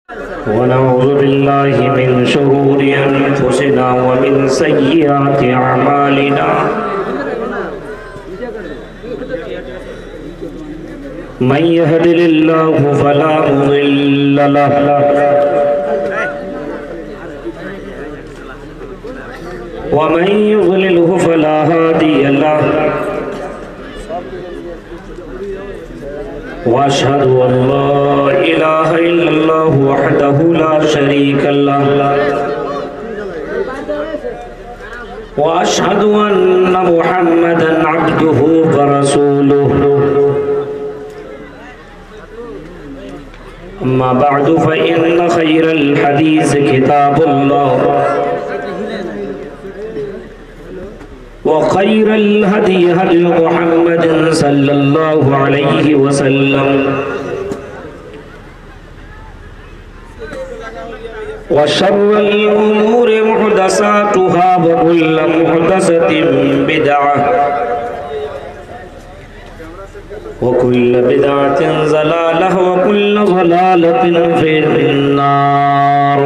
ونعوذ بالله من شرور أنفسنا ومن سيئات أعمالنا من يهده الله فلا مضل له ومن يضلله فلا هادي له وأشهد أن لا إله إلا الله وحده لا شريك له وأشهد أن محمدا عبده ورسوله أما بعد فإن خير الحديث كتاب الله وخير الهدي هدي محمد صلى الله عليه وسلم وشر الأمور محدثاتها وكل محدثة بدعة وكل بدعة ضلالة وكل ضلالة في النار.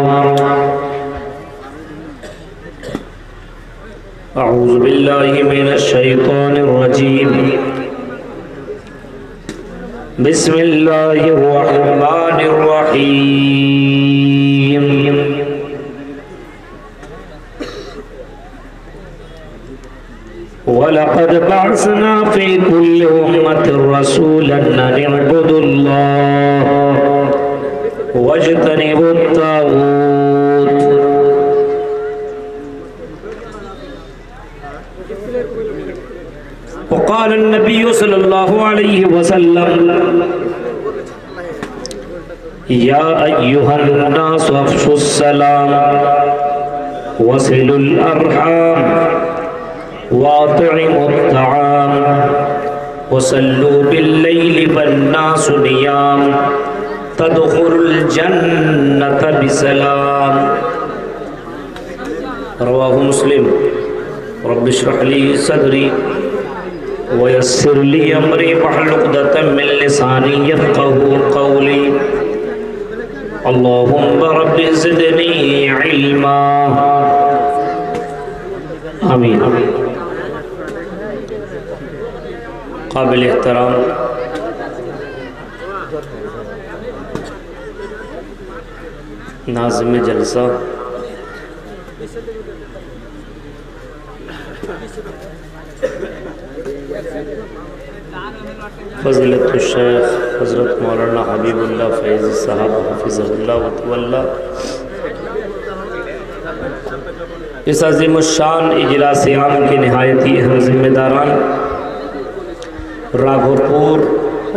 أعوذ بالله من الشيطان الرجيم. بسم الله الرحمن الرحيم. ولقد بعثنا في كل أمة رسولا أن اعبدوا الله واجتنبوا الطاغوت وقال النبي صلى الله عليه وسلم يا أيها الناس أفشوا السلام وصلوا الأرحام وأطعموا الطعام وصلوا بالليل والناس نيام تدخلوا الجنة بسلام. رواه مسلم. رب اشرح لي صدري ويسر لي أمري واحلل عقدة من لساني يفقهوا قولي. اللهم رب زدني علما. آمین. قابل احترام ناظم جلسہ فضیلت الشیخ حضرت مولانا حبیب اللہ فیضی صاحب حفظہ اللہ وتولہ، اس عظیم الشان اجلاس عام کے نہایتی اہم ذمہ داران راگھوپور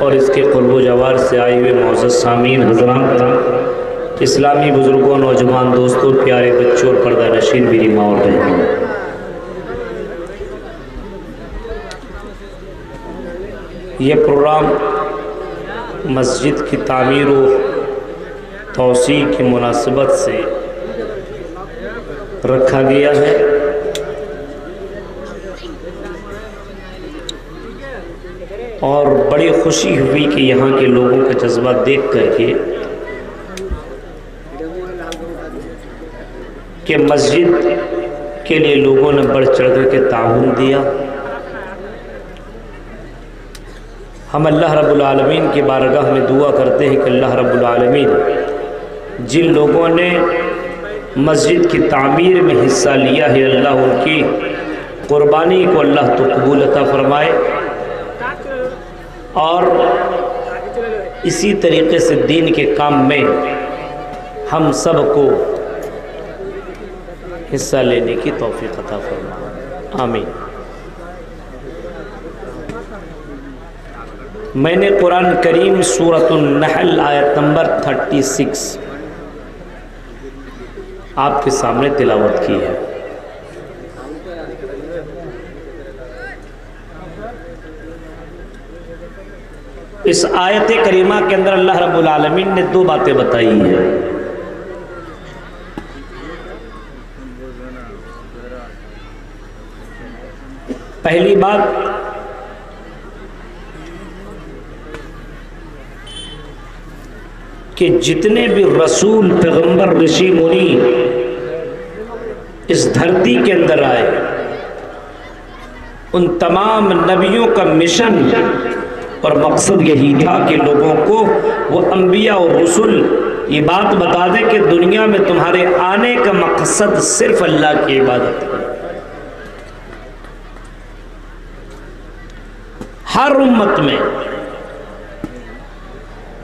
اور اس کے قرب و جوار سے آئے ہوئے معزز سامعین حضرات، اسلامی بزرگوں، نوجوان دوستوں، پیارے بچوں اور پردہ نشین میری ماں اور بہنوں، یہ پروگرام مسجد کی تعمیر و توسیع کی مناسبت سے رکھا گیا ہے۔ اور بڑی خوشی ہوئی کہ یہاں کے لوگوں کا جذبہ دیکھ کر کہ مسجد کے لیے لوگوں نے بڑھ چڑھ کر کے تعاون دیا۔ ہم اللہ رب العالمین کی بارگاہ میں دعا کرتے ہیں کہ اللہ رب العالمین جن لوگوں نے مسجد کی تعمیر میں حصہ لیا ہے، اللہ ان کی قربانی کو اللہ تو قبول عطا فرمائے، اور اسی طریقے سے دین کے کام میں ہم سب کو حصہ لینے کی توفیق عطا فرمائے، آمین۔ میں نے قرآن کریم سورۃ النحل آیت نمبر 36 آپ کے سامنے تلاوت کی ہے۔ اس آیت کریمہ کے اندر اللہ رب العالمین نے دو باتیں بتائی ہیں۔ پہلی بات کہ جتنے بھی رسول پیغمبر رشی منی اس دھرتی کے اندر آئے، ان تمام نبیوں کا مشن اور مقصد یہی تھا کہ لوگوں کو وہ انبیاء اور رسول یہ بات بتا دیں کہ دنیا میں تمہارے آنے کا مقصد صرف اللہ کی عبادت ہے۔ ہر امت میں،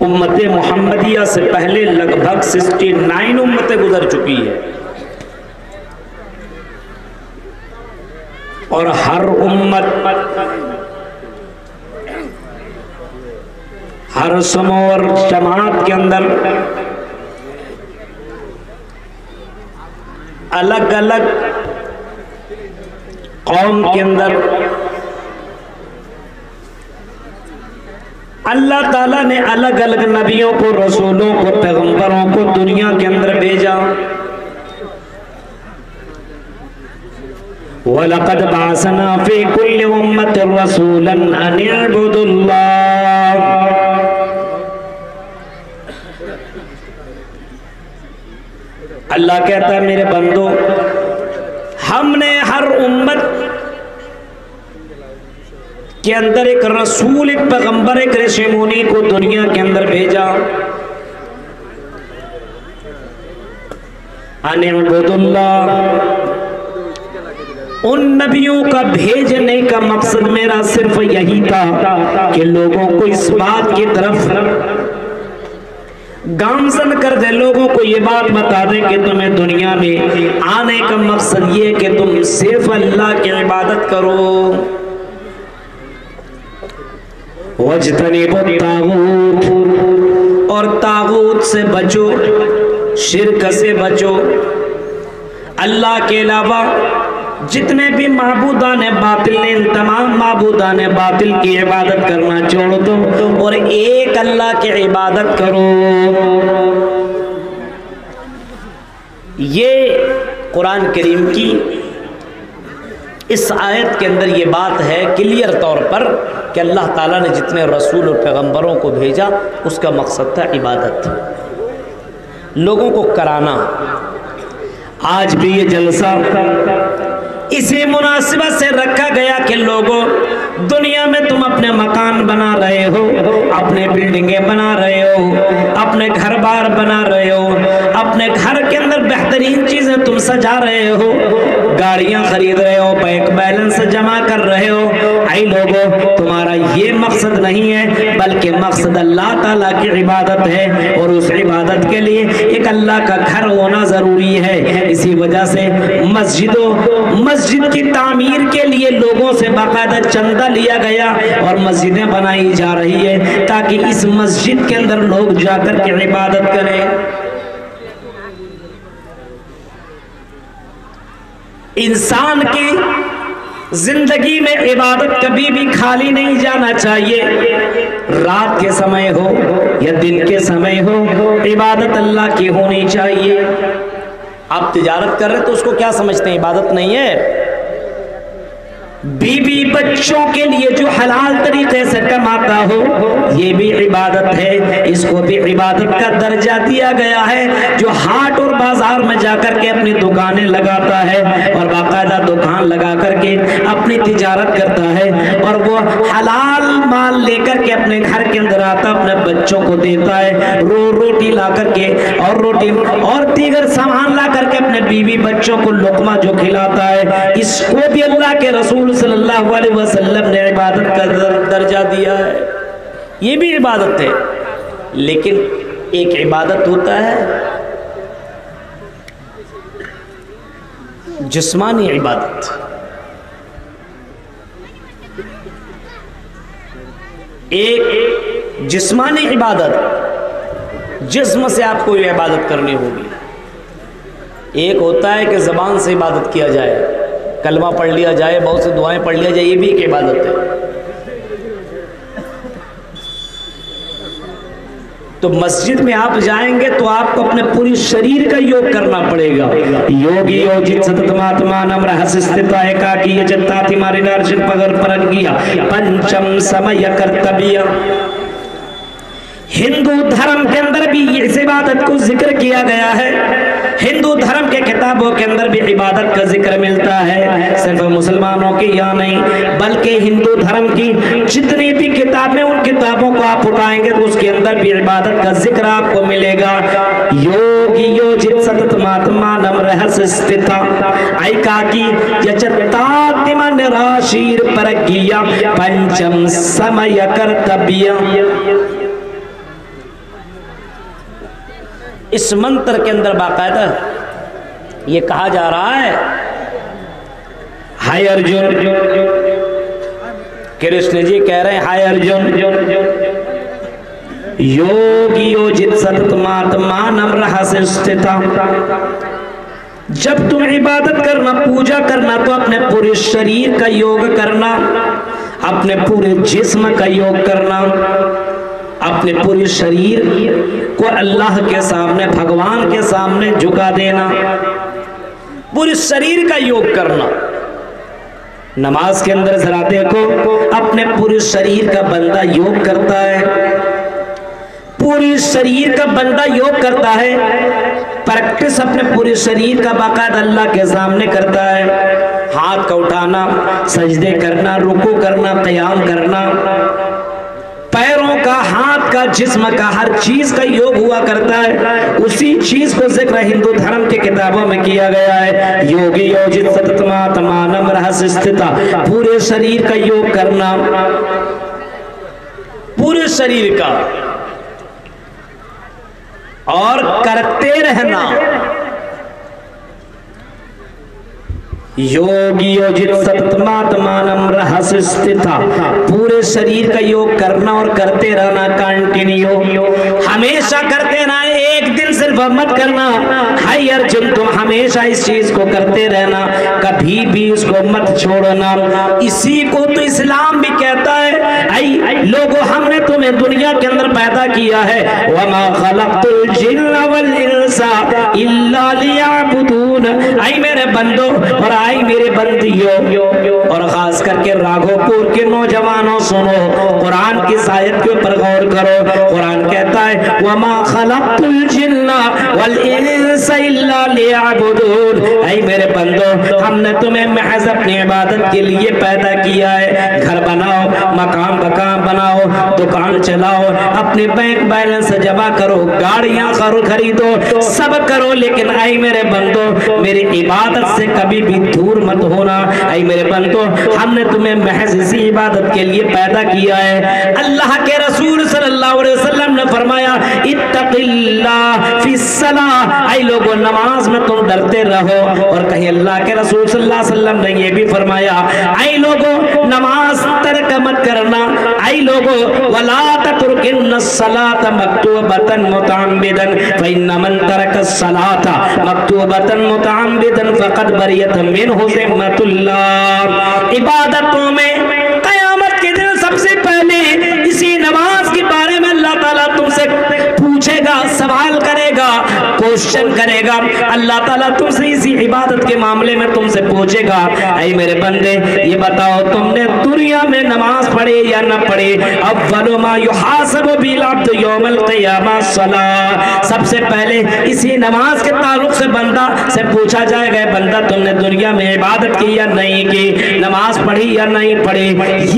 امت محمدیہ سے پہلے لگ بھگ 69 امتیں گزر چکی ہیں، اور ہر امت، ہر سمو اور جماعت کے اندر الگ الگ قوم کے اندر اللہ تعالیٰ نے الگ الگ نبیوں کو، رسولوں کو، پیغمبروں کو دنیا کے اندر بھیجا۔ وَلَقَدْ بَعَثْنَا فِي كُلِّ أُمَّةٍ رَسُولًا أَنِ اعْبُدُوا اللَّهَ۔ اللہ کہتا ہے میرے بندو، ہم نے ہر امت کے اندر ایک رسول، ایک پیغمبر، ایک رشیمونی کو دنیا کے اندر بھیجا۔ ان اعبدوا اللہ، ان نبیوں کا بھیجنے کا مقصد میرا صرف یہی تھا کہ لوگوں کو اس بات کی طرف گامزن کر دے، لوگوں کو یہ بات بتا دے کہ تمہیں دنیا میں آنے کا مقصد یہ کہ تم صرف اللہ کی عبادت کرو۔ وَاجْتَنِبُوا الطَّاغُوتَ، اور طاغوت سے بچو، شرک سے بچو۔ اللہ کے علاوہ جتنے بھی معبودان باطل نے، ان تمام معبودان باطل کی عبادت کرنا چھوڑ دو اور ایک اللہ کی عبادت کرو۔ یہ قرآن کریم کی اس آیت کے اندر یہ بات ہے کلیئر طور پر کہ اللہ تعالیٰ نے جتنے رسول اور پیغمبروں کو بھیجا اس کا مقصد تھا عبادت، لوگوں کو کرانا۔ آج بھی یہ جلسہ اسی مناسبت سے رکھا گیا کہ لوگوں، دنیا میں تم اپنے مکان بنا رہے ہو، اپنے بلڈنگیں بنا رہے ہو، اپنے گھر بار بنا رہے ہو، اپنے گھر کے اندر بہترین چیزیں تم سجا رہے ہو، گاڑیاں خرید رہے ہو، بینک بیلنس جمع کر رہے ہو۔ اے لوگوں، تمہارا یہ مقصد نہیں ہے، بلکہ مقصد اللہ تعالیٰ کی عبادت ہے، اور اس عبادت کے لیے ایک اللہ کا گھر ہونا ضروری ہے۔ اسی وجہ سے مسجد کی تعمیر کے لیے لوگوں سے باقاعدہ چندہ لیا گیا اور مسجدیں بنائی جا رہی ہے تاکہ اس مسجد کے اندر لوگ جا کر کے عبادت کریں۔ انسان کی زندگی میں عبادت کبھی بھی خالی نہیں جانا چاہیے، رات کے سمے ہو یا دن کے سمے ہو، عبادت اللہ کی ہونی چاہیے۔ آپ تجارت کر رہے تو اس کو کیا سمجھتے ہیں؟ عبادت نہیں ہے؟ بیوی بچوں کے لیے جو حلال طریقے سے کماتا ہو یہ بھی عبادت ہے، اس کو بھی عبادت کا درجہ دیا گیا ہے۔ جو ہاٹ اور بازار میں جا کر کے اپنی دکانیں لگاتا ہے اور باقاعدہ دکان لگا کر کے اپنی تجارت کرتا ہے اور وہ حلال مال لے کر کے اپنے گھر کے اندر آتا، اپنے بچوں کو دیتا ہے، روٹی لا کر کے اور روٹی اور دیگر سامان لا کر کے اپنے بیوی بچوں کو لقمہ جو کھلاتا ہے، اس کو بھی اللہ کے رسول صلی اللہ علیہ وسلم نے عبادت کا درجہ دیا ہے۔ یہ بھی عبادت ہے، لیکن ایک عبادت ہوتا ہے جسمانی عبادت، ایک جسمانی عبادت، جسم سے آپ کو یہ عبادت کرنی ہوگی۔ ایک ہوتا ہے کہ زبان سے عبادت کیا جائے، کلمہ پڑھ لیا جائے، بہت سے دعائیں پڑھ لیا جائے، یہ بھی ایک عبادت ہے۔ تو مسجد میں آپ جائیں گے تو آپ کو اپنے پوری شریر کا یوگ کرنا پڑے گا۔ یوگی یوجت ستتماتمانم رہسستتا ایکاکی یجتاتی ماری نارشن پگر پرنگیا پنچم سمیا کرتبیا۔ ہندو دھرم کے اندر بھی اس عبادت کو ذکر کیا گیا ہے، ہندو دھرم کے کتابوں کے اندر بھی عبادت کا ذکر ملتا ہے، صرف مسلمانوں کی یا نہیں بلکہ ہندو دھرم کی جتنی بھی کتابیں، ان کتابوں کو آپ اٹھائیں گے تو اس کے اندر بھی عبادت کا ذکر آپ کو ملے گا۔ یوگی یوجت ستت ماتمانم رہس استھتا ایکاکی یچتاتمن راشیر پرگیا پنچم سمے کرتبیا۔ اس منتر کے اندر باقاعدہ یہ کہا جا رہا ہے، ہائے ارجن، کرشن جی کہہ رہے ہیں ہائے ارجن، یوگی یوجت ستت ماتمانم رہس استھتا، جب تم عبادت کرنا، پوجا کرنا تو اپنے پورے شریر کا یوگ کرنا، اپنے پورے جسم کا یوگ کرنا، اپنے پورے شریر کو اللہ کے سامنے، بھگوان کے سامنے جھکا دینا، پورے شریر کا یوگ کرنا۔ نماز کے اندر ذرا دیکھو، اپنے پورے شریر کا بندہ یوگ کرتا ہے، پورے شریر کا بندہ یوگ کرتا ہے، پریکٹس اپنے پورے شریر کا باقاعدہ اللہ کے سامنے کرتا ہے، ہاتھ کا اٹھانا، سجدے کرنا، رکوع کرنا، قیام کرنا، پیروں کا، ہاتھ کا، جسم کا، ہر چیز کا یوگ ہوا کرتا ہے۔ اسی چیز کو ذکر ہندو دھرم کے کتابوں میں کیا گیا ہے، یوگی یوجت ستت ماتمانم رہس استھتا، پورے شریر کا یوگ کرنا، پورے شریر کا، اور کرتے رہنا۔ یوگی یوجت ستت ماتمانم رہس استھتا، پورے شریر کا یوگ کرنا اور کرتے رہنا، کنٹینیو، ہمیشہ کرتے رہنا، ایک دن صرف مت کرنا، ہائی ارجن تم ہمیشہ اس چیز کو کرتے رہنا، کبھی بھی اس کو مت چھوڑنا۔ اسی کو تو اسلام بھی کہتا ہے، اے لوگوں ہم نے تمہیں دنیا کے اندر پیدا کیا ہے، وما خلقت الجن والانس الا لیعبدون، اے میرے بندو اور آئی میرے بندیوں، اور خاص کر کے راگھو پور کے نوجوانوں سنو، قرآن کی آیت کے اوپر غور کرو۔ قرآن کہتا ہے وَمَا خَلَقْتُ الْجِنَّ وَالْإِنسَ إِلَّا لِيَعْبُدُونَ، اے میرے بندو ہم نے تمہیں محض اپنی عبادت کے لیے پیدا کیا ہے۔ گھر بناؤ، مکان بناؤ، دکان چلاؤ، اپنے بینک بیلنس جمع کرو، گاڑیاں خریدو، سب کرو، لیکن اے میرے بندو میری عبادت سے کبھی بھی دور مت ہونا۔ اے میرے بندو ہم نے تمہیں محض اسی عبادت کے لیے پیدا کیا ہے۔ اللہ کے رسول صلی اللہ علیہ وسلم نے فرمایا اتق اللہ فی الصلاۃ، اے لوگوں نماز میں تم ڈرتے رہو، اور کہیں اللہ کے رسول صلی اللہ علیہ وسلم نے یہ بھی فرمایا اے لوگوں نماز ترک مت کرنا، اے لوگوں ولا تترکن الصلاۃ مکتوبۃ متعمدا فإن من ترک الصلاۃ مکتوبۃ متعمدا فقد بریت منہ ذمۃ اللہ۔ عبادتوں میں قیامت کے دن سب سے پہلے اسی نماز کے بارے میں اللہ تعالیٰ تم سے پوچھے گا، سوال کرے گا، کوشچن کرے گا۔ اللہ تعالیٰ تم سے اسی عبادت کے معاملے میں تم سے پوچھے گا اے میرے بندے یہ بتاؤ تم نے دنیا میں نماز پڑھے یا نہ پڑھے؟ اول ما یحاسب به العبد یوم القیامہ الصلاۃ، سب سے پہلے اسی نماز کے تعلق سے بندہ سے پوچھا جائے گا بندہ تم نے دنیا میں عبادت کی یا نہیں کی، نماز پڑھی یا نہیں پڑھی،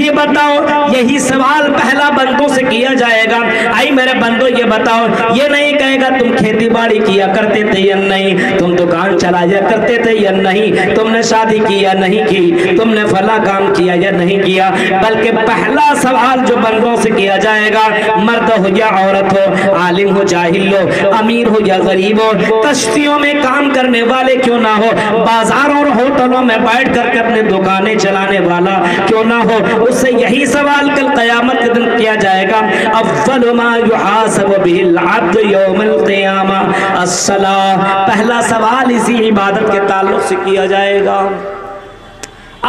یہ بتاؤ۔ یہی سوال پہلا بندوں سے کیا جائے گا اے میرے بندو یہ بتاؤ، یہ نہیں کہے گا تم کھیتی باڑی کیا کرتے تھے یا نہیں، تم دکان چلایا کرتے تھے یا نہیں، تم نے شادی کی یا نہیں کی، تم نے فلاں کام کیا یا نہیں کیا، بلکہ پہلا سوال جو بندوں سے کیا جائے گا، مرد ہو یا عورت ہو، عالم ہو جاہل ہو، امیر ہو یا غریب ہو، کشتیوں میں کام کرنے والے کیوں نہ ہو، بازاروں اور ہوٹلوں میں بیٹھ کر کے اپنے دکانیں چلانے والا کیوں نہ ہو، اس سے یہی سوال کل قیامت کے دن کیا جائے گا۔ اول ما یحاسب به العبد یوم القیامہ الصلاۃ، پہلا سوال اسی عبادت کے تعلق سے کیا جائے گا۔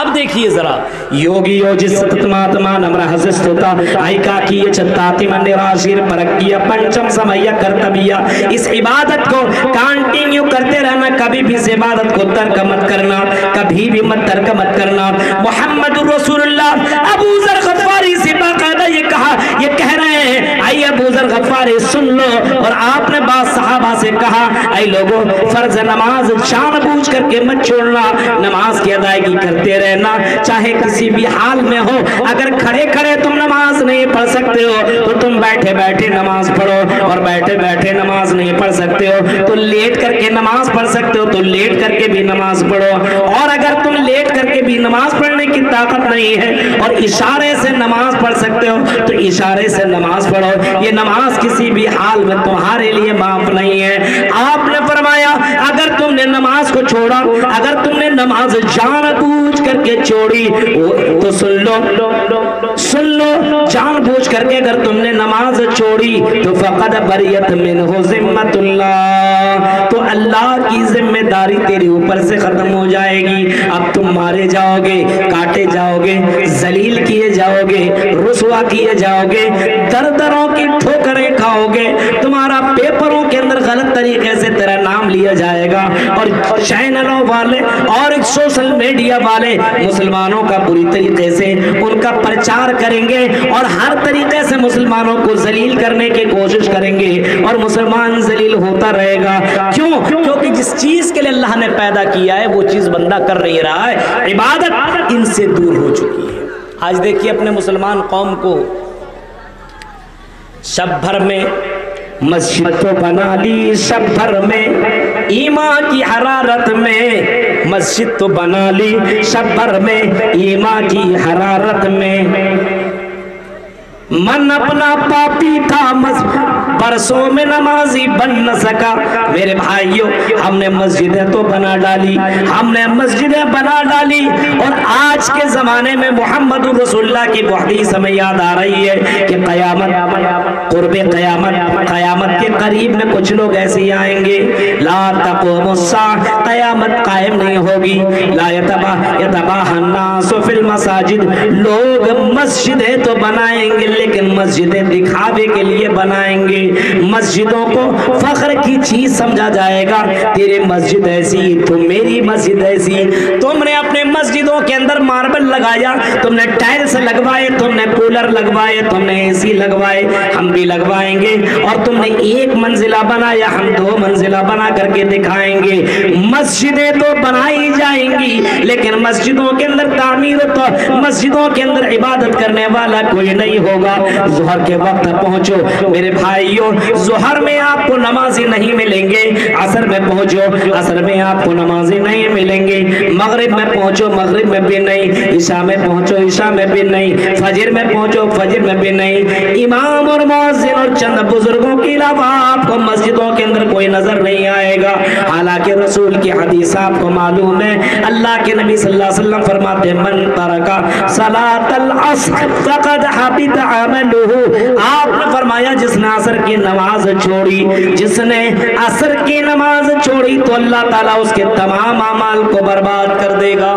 اب دیکھیے ذرا یوگی یوجت ستت ماتمانم رہس استھتا ایکاکی یچتاتی من راشیر پرگیا پنچم سمیا کرتبیا، اس عبادت کو کانٹینیو کرتے رہنا، کبھی بھی اس عبادت کو ترک مت کرنا، کبھی بھی مت ترک مت کرنا۔ محمد رسول اللہ ابو ذر غفاری سے باقاعدہ یہ کہا، یہ کہہ رہے ہیں اے ابو ذر ذر غفاری سن لو. اور آپ نے بعض صحابہ سے کہا اے لوگوں فرض نماز جان بوجھ کر کے مت چھوڑنا, نماز کی ادائیگی کرتے رہنا چاہے کسی بھی حال میں ہو. اگر کھڑے کھڑے تم نماز نہیں پڑھ سکتے ہو تو تم بیٹھے بیٹھے نماز پڑھو, اور بیٹھے بیٹھے نماز نہیں پڑھ سکتے ہو تو لیٹ کر کے نماز پڑھ سکتے ہو تو لیٹ کر کے بھی نماز پڑھو. اور اگر تم لیٹ کر کے بھی نماز پڑھنے کی طاقت نہیں ہے اور اشارے سے نماز پڑھ سکتے ہو تو اشارے سے نماز پڑھو. یہ نماز کسی بھی حال میں تمہارے لیے معاف نہیں ہے. آپ نے فرمایا اگر تم نے نماز کو چھوڑا, اگر تم نے نماز جان بوجھ کر کے چھوڑی تو سن لو جان بوجھ کر کے اگر تم نے نماز چھوڑی تو فقد بریت منہ ذمۃ اللہ, تو اللہ کی ذمہ داری تیرے اوپر سے ختم ہو جائے گی. اب تم مارے جاؤ گے, کاٹے جاؤ گے, ذلیل کیے جاؤ گے, رسوا کیے جاؤ گے, در دروں کی ٹھوکریں کھاؤ گے, تمہارا پیپروں کے اندر غلط طریقے سے تیرا نام لیا جائے گا, اور چینلوں والے اور سوشل میڈیا والے مسلمانوں کا بری طریقے سے ان کا پرچار کریں گے اور ہر طریقے سے مسلمانوں کو ذلیل کرنے کی کوشش کریں گے, اور مسلمان ذلیل ہوتا رہے گا. کیوں؟ کیونکہ جس چیز کے لیے اللہ نے پیدا کیا ہے وہ چیز بندہ کر نہیں رہا ہے, عبادت ان سے دور ہو چکی ہے. آج دیکھیے اپنے مسلمان قوم کو شب بھر میں مسجد تو بنا لی, شب بھر میں ایمان کی حرارت میں مسجد تو بنا لی, شب بھر میں ایمان کی حرارت میں من اپنا پاپی تھا برسوں میں نمازی بن نہ سکا. میرے بھائیوں ہم نے مسجدیں تو بنا ڈالی, ہم نے مسجدیں بنا ڈالی, اور آج کے زمانے میں محمد رسول اللہ کی وہ حدیث ہمیں یاد آ رہی ہے کہ قرب قیامت کے قریب میں کچھ لوگ ایسے آئیں گے لا تقوم الساعہ, قیامت قائم نہیں ہوگی, لا یتباہ الناس فی المساجد, لوگ مسجدیں تو بنائیں گے لیکن مسجدیں دکھاوے کے لیے بنائیں گے, مسجدوں کو فخر کی چیز سمجھا جائے گا. تیرے مسجد ایسی تو میری مسجد ایسی, تم نے اپنے مسجدوں کے اندر ماربل لگایا, تم نے ٹائلز لگوائے, تم نے کولر لگوائے, تم نے اے سی لگوائے, ہم بھی لگوائیں گے, اور تم نے ایک منزلہ بنایا ہم 2 منزلہ بنا کر کے دکھائیں گے. مسجدیں تو بنائی جائیں گی لیکن مسجدوں کے اندر تعمیر تو مسجدوں کے اندر عبادت کرنے والا کوئی نہیں ہوگا. ظہر کے وقت پہنچو میرے بھائیوں, ظہر میں آپ کو نمازی نہیں ملیں گے, عصر میں پہنچو عصر میں آپ کو نمازی نہیں ملیں گے, مغرب میں پہنچو مغرب میں بھی نہیں, عشاء میں پہنچو عشاء میں بھی نہیں, فجر میں پہنچو فجر میں بھی نہیں. امام اور مؤذن اور چند بزرگوں کے علاوہ آپ کو مسجدوں کے اندر کوئی نظر نہیں آئے گا. حالانکہ رسول کی حدیث آپ کو معلوم ہے, اللہ کے نبی صلی اللہ علیہ وسلم فرماتے ہیں من ترکا صلاۃ العصر فقد حبط عملہ. آپ نے فرمایا جس نے عصر کی نماز چھوڑی, جس نے عصر کی نماز چھوڑی تو اللہ تعالیٰ اس کے تمام اعمال کو برباد کر دے گا.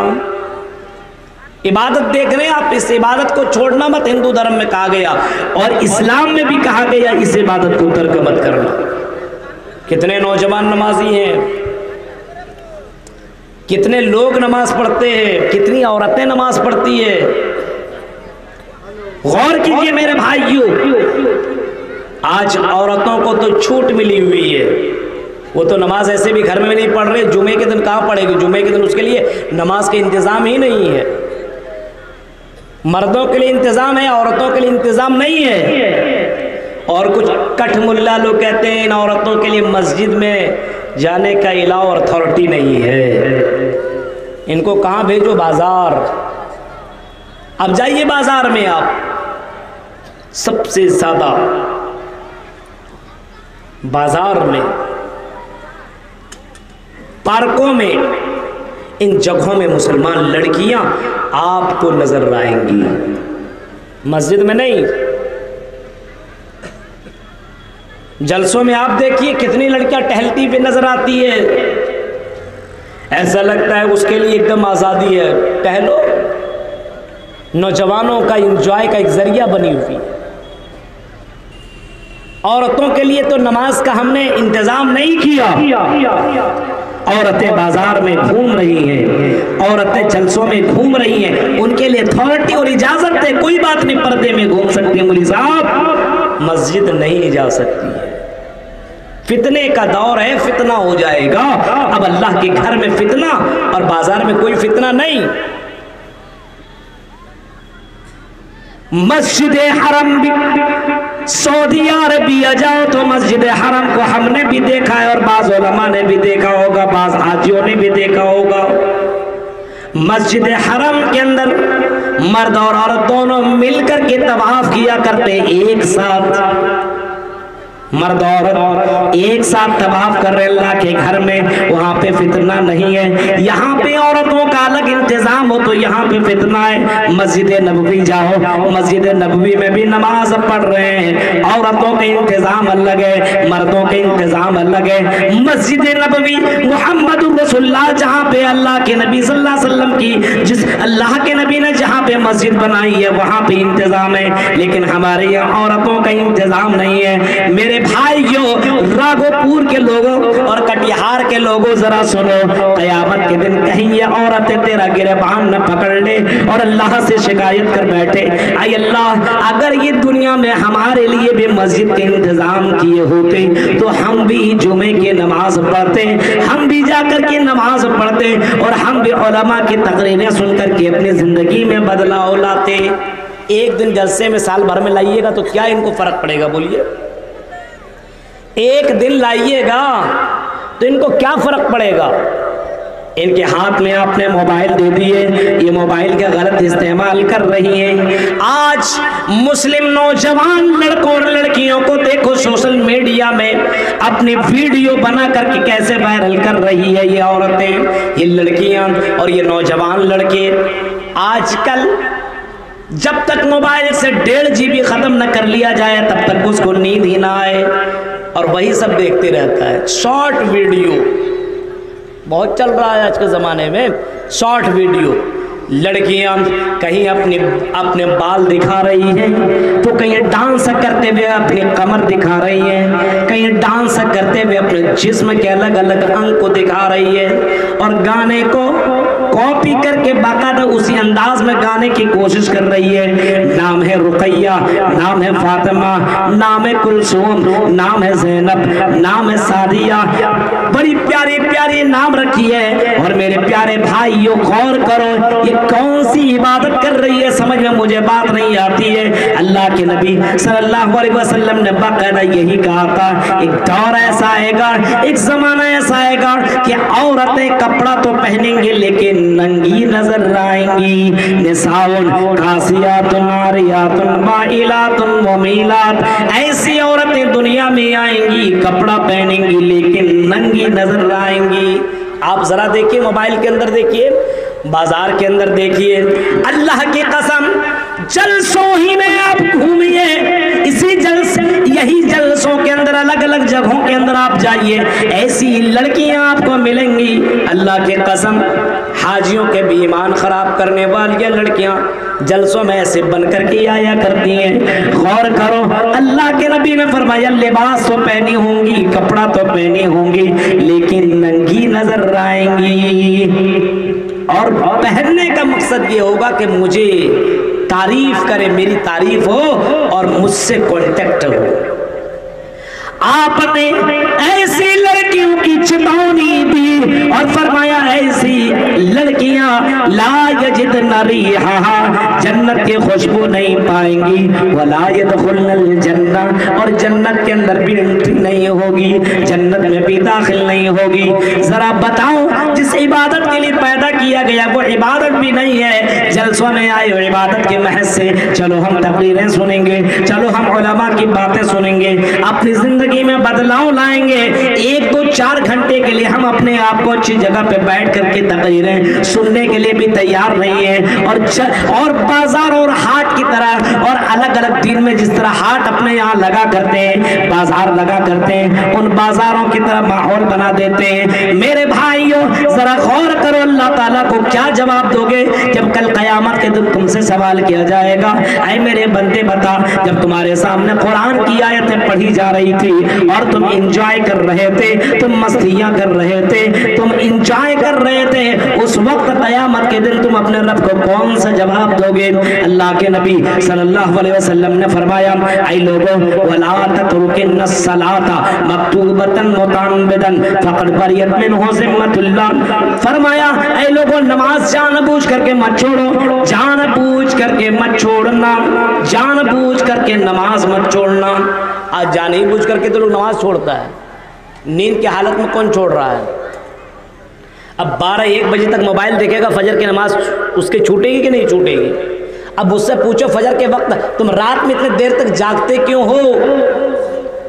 عبادت دیکھ رہے ہیں آپ, اس عبادت کو چھوڑنا مت, ہندو دھرم میں کہا گیا اور اسلام میں بھی کہا گیا اس عبادت کو ترک مت کرنا. کتنے نوجوان نمازی ہیں, کتنے لوگ نماز پڑھتے ہیں, کتنی عورتیں نماز پڑھتی ہیں. غور کیجئے میرے بھائیوں, آج عورتوں کو تو چھوٹ ملی ہوئی ہے, وہ تو نماز ایسے بھی گھر میں نہیں پڑھ رہے, جمعے کے دن کہاں پڑھے گی, جمعے کے دن اس کے لیے نماز کے انتظام ہی نہیں ہے. مردوں کے لیے انتظام ہے, عورتوں کے لیے انتظام نہیں ہے. اور کچھ کٹھ ملا لوگ کہتے ہیں ان عورتوں کے لیے مسجد میں جانے کا الاؤ اتھارٹی نہیں ہے, ان کو کہاں بھیجو, بازار. اب جائیے بازار میں, آپ سب سے زیادہ بازار میں, پارکوں میں, ان جگہوں میں مسلمان لڑکیاں آپ کو نظر آئیں گی, مسجد میں نہیں. جلسوں میں آپ دیکھیے کتنی لڑکیاں ٹہلتی ہوئی نظر آتی ہے, ایسا لگتا ہے اس کے لیے ایک دم آزادی ہے, ٹہلو. نوجوانوں کا انجوائے کا ایک ذریعہ بنی ہوئی. عورتوں کے لیے تو نماز کا ہم نے انتظام نہیں کیا. عورتیں بازار میں گھوم رہی ہیں, عورتیں جلسوں میں گھوم رہی ہیں, ان کے لیے اتھارٹی اور اجازت ہے, کوئی بات نہیں, پردے میں گھوم سکتے ہیں. مولوی صاحب مسجد نہیں جا سکتی ہے۔ فتنے کا دور ہے، فتنہ ہو جائے گا۔ اب اللہ کے گھر میں فتنہ اور بازار میں کوئی فتنہ نہیں۔ مسجد حرم بھی سعودی عربیہ جاؤ تو مسجد حرم کو ہم نے بھی دیکھا ہے اور بعض علماء نے بھی دیکھا ہوگا، بعض حاجیوں نے بھی دیکھا ہوگا۔ مسجد حرم کے اندر مرد اور عورت دونوں مل کر کے طواف کیا کرتے، ایک ساتھ مرد عورت ایک ساتھ طواف کر رہے اللہ کے گھر میں، وہاں پہ فتنہ نہیں ہے۔ یہاں پہ عورتوں کا الگ انتظام ہو تو یہاں پہ فتنہ ہے۔ مسجد نبوی جاؤ، مسجد نبوی میں بھی نماز پڑھ رہے ہیں، عورتوں کا انتظام الگ ہے، مردوں کا انتظام الگ ہے۔ مسجد نبوی محمد رسول اللہ جہاں پہ اللہ کے نبی صلی اللہ علیہ وسلم کی جس اللہ کے نبی نے جہاں پہ مسجد بنائی ہے وہاں پہ انتظام ہے، لیکن ہمارے یہاں عورتوں کا انتظام نہیں ہے۔ میرے بھائیو، راگو پور کے لوگوں اور کٹیہار کے لوگوں ذرا سنو، قیامت کے دن کہیں یہ عورتیں تیرا گریبان نہ پکڑ لے اور اللہ سے شکایت کر بیٹھے، اے اللہ اگر یہ دنیا میں ہمارے لیے بھی مسجد کے انتظام کیے ہوتے تو ہم بھی جمعے کی نماز پڑھتے، ہم بھی جا کر کے نماز پڑھتے اور ہم بھی علماء کی تقریریں سن کر کے اپنی زندگی میں بدلاؤ لاتے۔ ایک دن جلسے میں سال بھر میں لائیے گا تو کیا ان کو فرق پڑے گا؟ بولیے، ایک دن لائیے گا تو ان کو کیا فرق پڑے گا؟ ان کے ہاتھ میں آپ نے موبائل دے دیے، یہ موبائل کا غلط استعمال کر رہی ہیں۔ آج مسلم نوجوان لڑکوں اور لڑکیوں کو دیکھو سوشل میڈیا میں اپنی ویڈیو بنا کر کے کیسے وائرل کر رہی ہے یہ عورتیں، یہ لڑکیاں اور یہ نوجوان لڑکے۔ آج کل جب تک موبائل سے 1.5 GB ختم نہ کر لیا جائے تب تک اس کو نیند ہی نہ آئے اور وہی سب دیکھتے رہتا ہے۔ شارٹ ویڈیو بہت چل رہا ہے آج کے زمانے میں، شارٹ ویڈیو۔ لڑکیاں کہیں اپنے بال دکھا رہی ہیں تو کہیں ڈانس کرتے ہوئے اپنی کمر دکھا رہی ہیں، کہیں ڈانس کرتے ہوئے اپنے جسم کے الگ الگ انگ کو دکھا رہی ہے اور گانے کو کاپی کر کے باقاعدہ اسی انداز میں گانے کی کوشش کر رہی ہے۔ نام ہے رقیہ، نام ہے فاطمہ، نام ہے کلثوم، نام ہے زینب، نام ہے سعدیہ، بڑی پیاری پیاری نام رکھی ہے۔ اور میرے پیارے بھائیو غور کرو، یہ کون سی عبادت کر رہی ہے؟ سمجھ میں مجھے بات نہیں آتی ہے۔ اللہ کے نبی صلی اللہ علیہ وسلم نے باقاعدہ یہی کہا تھا، ایک دور ایسا آئے گا، ایک زمانہ ایسا آئے گا کہ عورتیں کپڑا تو پہنیں گے لیکن ننگی نظر آئیں گی۔ نساؤن کاسیات عاریات مائلات ممیلات، ایسی عورتیں دنیا میں آئیں گی، کپڑا پہنیں گی لیکن ننگی نظر آئیں گی۔ آپ ذرا دیکھیے، موبائل کے اندر دیکھیے، بازار کے اندر دیکھیے، اللہ کی قسم جلسوں ہی میں آپ گھومیے، اسی یہی جلسوں کے اندر الگ الگ جگہوں کے اندر آپ جائیے، ایسی لڑکیاں آپ کو ملیں گی۔ اللہ کی قسم حاجیوں کے بھی ایمان خراب کرنے والی لڑکیاں جلسوں میں ایسے بن کر کے آیا کرتی ہیں۔ غور کرو، اللہ کے نبی نے فرمایا لباس تو پہنی ہوں گی، کپڑا تو پہنی ہوں گی لیکن ننگی نظر آئیں گی، اور پہننے کا مقصد یہ ہوگا کہ مجھے تعریف کرے، میری تعریف ہو اور مجھ سے کانٹیکٹ ہو۔ آپ نے ایسی لڑکیوں کی چتونی دی اور فرمایا ایسی لڑکیاں لا یجدن ریحہا، جنت کی خوشبو نہیں پائیں گی، ولا یدخلن الجنہ، اور جنت کے اندر بھی انٹری نہیں ہوگی، جنت میں بھی داخل نہیں ہوگی۔ ذرا بتاؤ، جس عبادت کے لیے پیدا کیا گیا وہ عبادت بھی نہیں ہے۔ جلسوں میں آئے ہو عبادت کے محض سے، چلو ہم تقریریں سنیں گے، چلو ہم علماء کی باتیں سنیں گے، اپنی زندگی میں بدلاؤ لائیں گے۔ 1-2-4 گھنٹے کے لیے ہم اپنے آپ کو اچھی جگہ پہ بیٹھ کر کے تقریریں سننے کے لیے بھی تیار نہیں ہیں، اور بازار اور ہاٹ کی طرح، اور الگ الگ دن میں جس طرح ہاٹ اپنے یہاں لگا کرتے ہیں، بازار لگا کرتے ہیں، ان بازاروں کی طرح ماحول بنا دیتے ہیں۔ میرے بھائیوں ذرا غور کرو، اللہ تعالیٰ کو کیا جواب دو گے جب کل قیامت کے دن تم سے سوال کیا جائے گا؟ اے میرے بندے بتا، جب تمہارے سامنے قرآن کی آیتیں پڑھی جا رہی تھی اور تم انجوائے کر رہے تھے، تم مستیاں کر رہے تھے، تم انجوائے کر رہے تھے، اس وقت قیامت کے دن تم अपने रब को कौन सा जवाब दोगे? अल्लाह के नबी सल्लल्लाहु अलैहि वसल्लम ने फरमाया, ऐ लोगों, वला ततरुकिन सलाता मक्तूबतन मुतअम्मिदन फक़द बरियत मिनहु ज़िम्मतुल्लाह। फरमाया, ऐ लोगों, नमाज जानबूझ करके मत छोड़ो, जानबूझ करके मत छोड़ना, जानबूझ करके नमाज मत छोड़ना। आज जानबूझ करके तो लोग नमाज छोड़ता है, नींद की हालत में कौन छोड़ रहा है? अब 12-1 बजे तक मोबाइल देखेगा, फजर की नमाज उसके छूटेगी कि नहीं छूटेगी? अब उससे पूछो फजर के वक्त तुम रात में इतने देर तक जागते क्यों हो?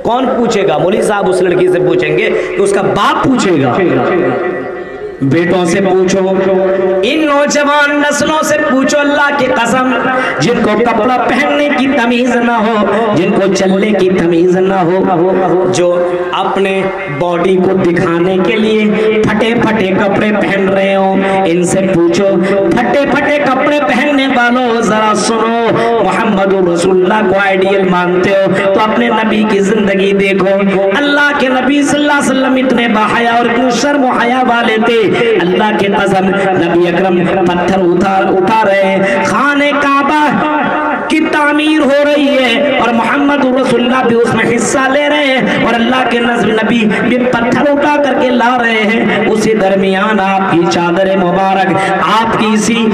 कौन पूछेगा? मौलवी साहब उस लड़की से पूछेंगे कि उसका बाप पूछेगा। बेटों से पूछो, इन नौजवान नस्लों से पूछो, अल्लाह की कसम, जिनको कपड़ा पहनने की तमीज ना हो, जिनको चलने की तमीज ना हो, जो अपने बॉडी को दिखाने के लिए फटे फटे कपड़े पहन रहे हो, इनसे पूछो, फटे फटे कपड़े पहनने वालों जरा सुनो, मोहम्मद रसूलुल्लाह को आइडियल मानते हो तो अपने नबी की जिंदगी देखो। अल्लाह के नबी सल्लल्लाहु अलैहि वसल्लम इतने बाहया और इतने शर्म व हया वाले थे, अल्लाह के कसम नबी अकरम पत्थर उठा रहे हैं, खाने काबा की तामीर हो रही है और मोहम्मद रसूलुल्लाह भी उसमें हिस्सा ले रहे हैं और अल्लाह के नबी भी पत्थर उठा करके ला रहे हैं। उसी दरमियान आपकी चादर मुबारक, आपकी इसी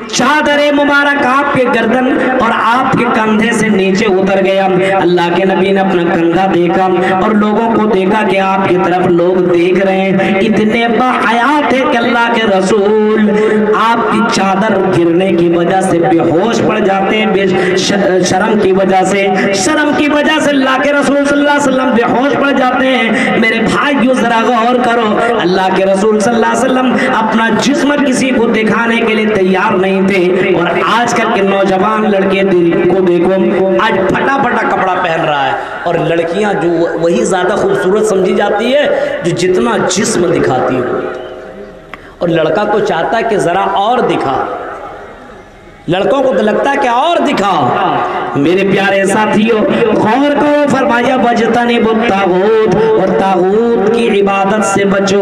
चादर मुबारक आपके गर्दन और आपके कंधे से नीचे उतर गया। अल्लाह के नबी ने अपना कंधा देखा और लोगों को देखा कि आपकी तरफ लोग देख रहे हैं, इतने बाहयात थे कि अल्लाह के रसूल आपकी चादर गिरने की वजह से बेहोश पड़ जाते हैं, शर्म की वजह से, शर्म की वजह से अल्लाह के रसूल सल्लल्लाहु अलैहि वसल्लम बेहोश पड़ जाते हैं। मेरे भाइयों जरा गौर करो, अल्लाह के रसूल सल्लल्लाहु अलैहि वसल्लम अपना जिस्म किसी को दिखाने के लिए तैयार नहीं थे और आजकल के नौजवान लड़के को देखो, आज फटा फटा कपड़ा पहन रहा है और लड़कियां जो वही ज्यादा खूबसूरत समझी जाती है जो जितना जिस्म दिखाती है, और लड़का तो चाहता है कि जरा और दिखा, लड़कों को तो लगता है कि और दिखाओ। मेरे प्यारे साथियों, गौर करो, फरमाया बजतनिबुत तागूत, और तागूत की इबादत से बचो।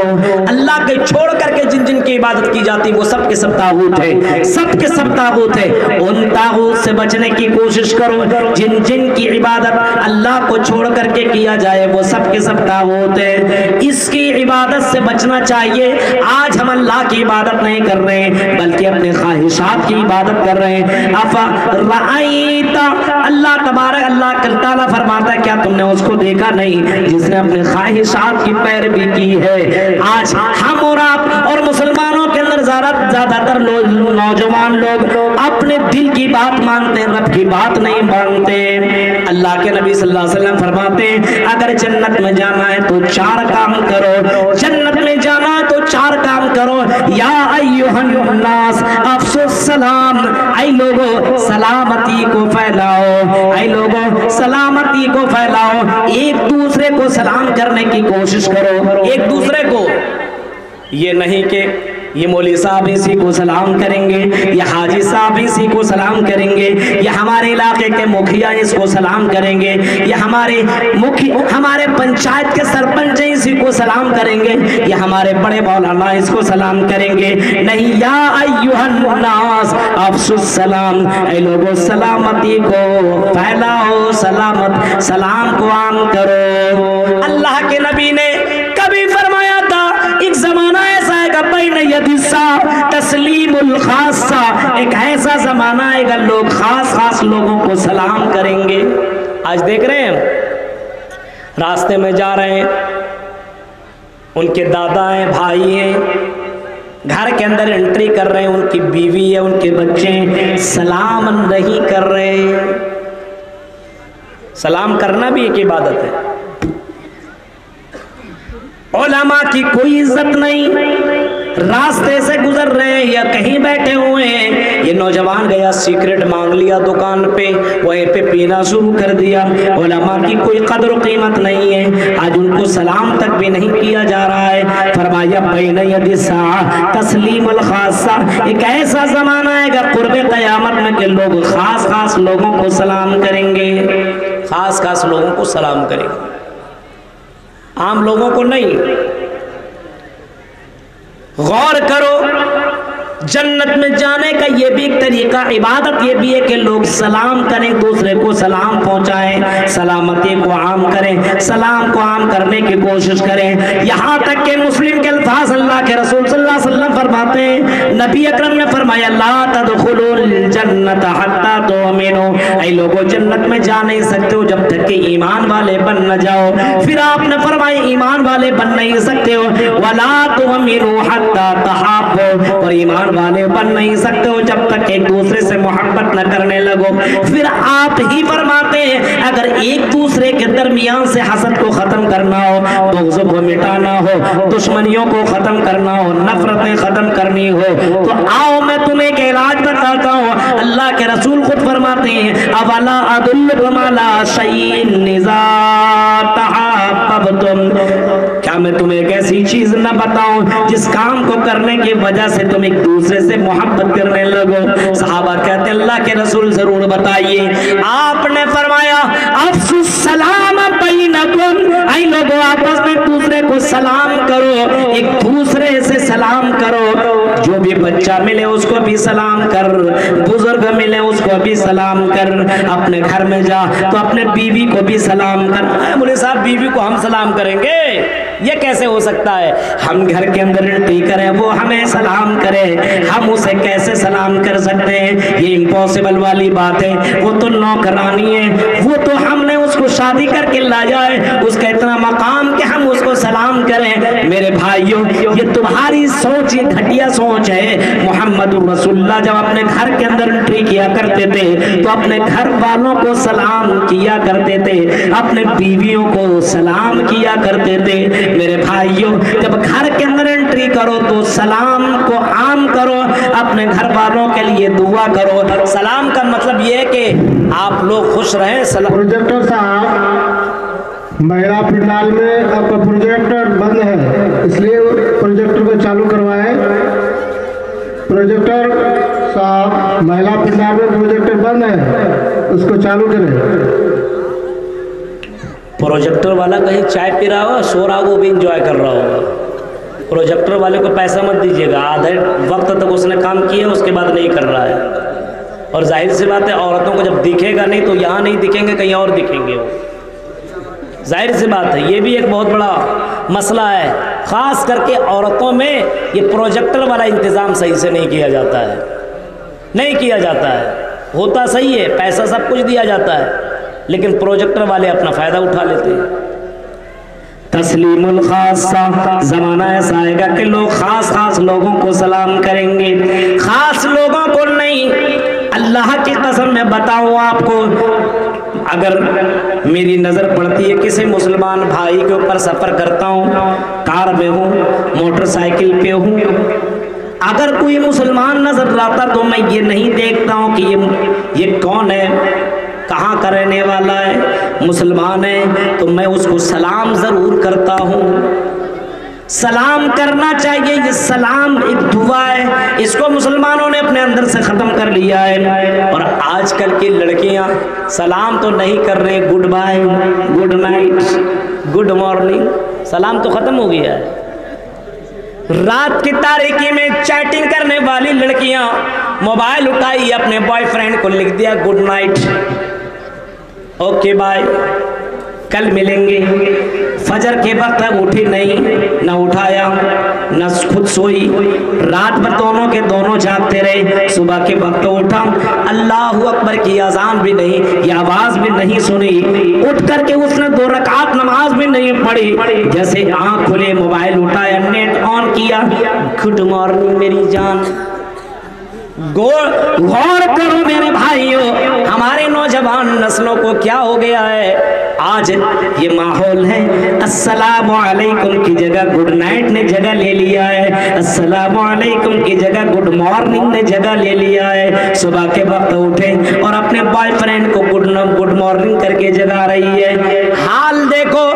अल्लाह के छोड़ करके जिन जिन की इबादत की जाती वो सब के सब तागूत है, सब के सब तागूत है। उन तागूत से बचने की कोशिश करो, जिन जिन की इबादत अल्लाह को छोड़ करके किया जाए वो सब के सब तागूत है। इसकी इबादत से बचना चाहिए। आज हम अल्लाह की इबादत नहीं कर रहे हैं बल्कि अपने ख्वाहिशात की इबादत कर रहे हैं। अफा रअयता, अल्लाह तबारक अल्लाह ताला फरमाता है, क्या तुमने उसको देखा नहीं जिसने अपने ख्वाहिशात की पैरवी की है? आज हम और आप और मुसलमानों के अंदर ज्यादातर नौजवान लोग अपने दिल की बात मानते हैं, रब की बात नहीं मानते। अल्लाह के नबी सल्लल्लाहु अलैहि वसल्लम फरमाते हैं, अगर जन्नत में जाना है तो 4 काम करो, जन्नत में जाना है तो 4 काम करो। या अय्युहन नास अफसुस सलाम, ऐ लोगों सलामती को फैलाओ, ऐ लोगों सलामती को फैलाओ, एक दूसरे को सलाम करने की कोशिश करो। एक दूसरे को, ये नहीं कि ये मौलवी साहब इसी को सलाम करेंगे, या हाजी साहब इसी को सलाम करेंगे, या हमारे इलाके के मुखिया इसको सलाम करेंगे, या हमारे पंचायत के सरपंच इसी को सलाम करेंगे, या हमारे बड़े मौलाना इसको सलाम करेंगे। नहीं, या अय्युहन नास अफसुस सलाम, ऐ लोगों सलामती को फैलाओ, सलाम को आम करो। अल्लाह के नबी ने कभी फरमाया था, एक जमाना ऐसा है तस्लीमुल खासा, एक ऐसा जमाना आएगा लोग खास लोगों को सलाम करेंगे। आज देख रहे हैं, रास्ते में जा रहे हैं, उनके दादा हैं, भाई हैं, घर के अंदर एंट्री कर रहे हैं, उनकी बीवी है, उनके बच्चे हैं, सलाम नहीं कर रहे। सलाम करना भी एक इबादत है। उलमा की कोई इज्जत नहीं, रास्ते से गुजर रहे हैं या कहीं बैठे हुए हैं, ये नौजवान गया सिगरेट मांग लिया दुकान पे, वहीं पे पीना शुरू कर दिया। उलमा की कोई कदर कीमत नहीं है, आज उनको सलाम तक भी नहीं किया जा रहा है। फरमाया बैन यदिसा तस्लीमुल खासा, एक ऐसा जमाना आएगा कुर्बे क़यामत में कि लोग खास लोगों को सलाम करेंगे, खास लोगों को सलाम करेंगे, आम लोगों को नहीं। गौर करो, जन्नत में जाने का ये भी एक तरीका, इबादत ये भी है कि लोग सलाम करें, दूसरे को सलाम पहुंचाएं, सलामती को आम करें, सलाम को आम करने की कोशिश करें। यहाँ तक कि मुस्लिम के अल्फाज अल्लाह के रसूल सल्लल्लाहु अलैहि वसल्लम फरमाते हैं, नबी अकरम ने फरमाया ला तदखुलुल जन्नत हत्ता तुमिनु, ऐ लोगों जन्नत में जा नहीं सकते हो जब तक कि ईमान वाले बन न जाओ। फिर आपने फरमाया ईमान वाले बन नहीं सकते हो, वला तुमिनु हत्ता तहाब्बु, और ईमान वाले बन नहीं सकते हो जब तक एक दूसरे से मोहब्बत न करने लगो। फिर आप ही फरमाते हैं अगर एक दूसरे के दरमियान से हसद को खत्म करना हो, बुग़्ज़ को मिटाना हो, दुश्मनियों को खत्म करना हो, नफरतें खत्म करनी हो, तो आओ मैं तुम्हें एक इलाज बताता हूँ। अल्लाह के रसूल खुद फरमाते हैं अवला अदुल्लुकुम अला शैइन इज़ा तहब्बतुम, क्या मैं तुम्हें एक ऐसी चीज न बताऊं जिस काम को करने की वजह से तुम एक दूसरे से मोहब्बत करने लगो। सहाबा कहते अल्लाह के रसूल जरूर बताइए। आपने फरमाया अफ़्शुस सलाम बैनकुम, ऐ लोगों आपस में दूसरे को सलाम करो, एक दूसरे से सलाम करो। जो भी बच्चा मिले उसको भी सलाम कर, बुजुर्ग मिले उसको भी सलाम कर, अपने घर में जा तो अपने बीवी को भी सलाम कर। बोले साहब बीवी को हम सलाम करेंगे, ये कैसे हो सकता है? हम घर के अंदर एंट्री करें वो हमें सलाम करे, हम उसे कैसे सलाम कर सकते हैं? ये इम्पॉसिबल वाली बात है। वो तो नौकरानी है, वो तो हमने उसको शादी करके लाया है, उसका इतना मकाम कि हम उसको सलाम करें। मेरे भाइयों ये तुम्हारी सोच, ये घटिया सोच है। मोहम्मद रसूलुल्लाह जब अपने घर के अंदर एंट्री किया करते थे तो अपने घर वालों को सलाम किया करते थे, अपने बीवियों को सलाम किया करते थे। मेरे भाइयों जब घर के अंदर एंट्री करो तो सलाम को आम करो, अपने घर वालों के लिए दुआ करो। सलाम का मतलब ये है कि आप लोग खुश रहें। प्रोजेक्टर साहब, महिला पंडाल में आपका प्रोजेक्टर बंद है, इसलिए प्रोजेक्टर को चालू करवाएं। प्रोजेक्टर साहब, महिला पंडाल में प्रोजेक्टर बंद है, उसको चालू करें। प्रोजेक्टर वाला कहीं चाय पी रहा होगा, सो रहा होगा, वो भी इंजॉय कर रहा होगा। प्रोजेक्टर वाले को पैसा मत दीजिएगा, आधे वक्त तक उसने काम किया उसके बाद नहीं कर रहा है। और जाहिर सी बात है औरतों को जब दिखेगा नहीं तो यहाँ नहीं दिखेंगे, कहीं और दिखेंगे वो, जाहिर सी बात है। ये भी एक बहुत बड़ा मसला है, ख़ास करके औरतों में ये प्रोजेक्टर वाला इंतज़ाम सही से नहीं किया जाता है, नहीं किया जाता है। होता सही है, पैसा सब कुछ दिया जाता है, लेकिन प्रोजेक्टर वाले अपना फ़ायदा उठा लेते हैं। तस्लीमुल खासा, ज़माना ऐसा आएगा कि लोग खास लोगों को सलाम करेंगे, खास लोगों को नहीं। अल्लाह की कसम मैं बताऊँ आपको, अगर मेरी नज़र पड़ती है किसी मुसलमान भाई के ऊपर, सफ़र करता हूँ, कार में हूँ, मोटरसाइकिल पे हूँ, अगर कोई मुसलमान नज़र आता तो मैं ये नहीं देखता हूँ कि ये कौन है, कहाँ का रहने वाला है, मुसलमान है, तो मैं उसको सलाम ज़रूर करता हूँ। सलाम करना चाहिए, ये सलाम एक दुआ है, इसको मुसलमानों ने अपने अंदर से ख़त्म कर लिया है। और आजकल की लड़कियां सलाम तो नहीं कर रही, goodbye, good night, good morning, सलाम तो ख़त्म हो गया है। रात की तारीकी में चैटिंग करने वाली लड़कियां मोबाइल उठाई, अपने बॉयफ्रेंड को लिख दिया गुड नाइट, ओके बाय, कल मिलेंगे। फजर के वक्त तक उठी नहीं, न उठाया न खुद सोई, रात भर दोनों के दोनों जागते रहे। सुबह के वक्त उठा, अल्लाहु अकबर की अजान भी नहीं, ये आवाज़ भी नहीं सुनी, उठ करके उसने 2 रकात नमाज भी नहीं पढ़ी। जैसे आँख खुले, मोबाइल उठाया, नेट ऑन किया, गुड मॉर्निंग मेरी जान। गौर करो मेरे भाइयों, हमारे नौजवान नस्लों को क्या हो गया है। आज ये माहौल है, अस्सलामु अलैकुम की जगह गुड नाइट ने जगह ले लिया है, अस्सलामु अलैकुम की जगह गुड मॉर्निंग ने जगह ले लिया है। सुबह के वक्त उठे और अपने बॉयफ्रेंड को गुड मॉर्निंग करके जगा रही है। हाल देखो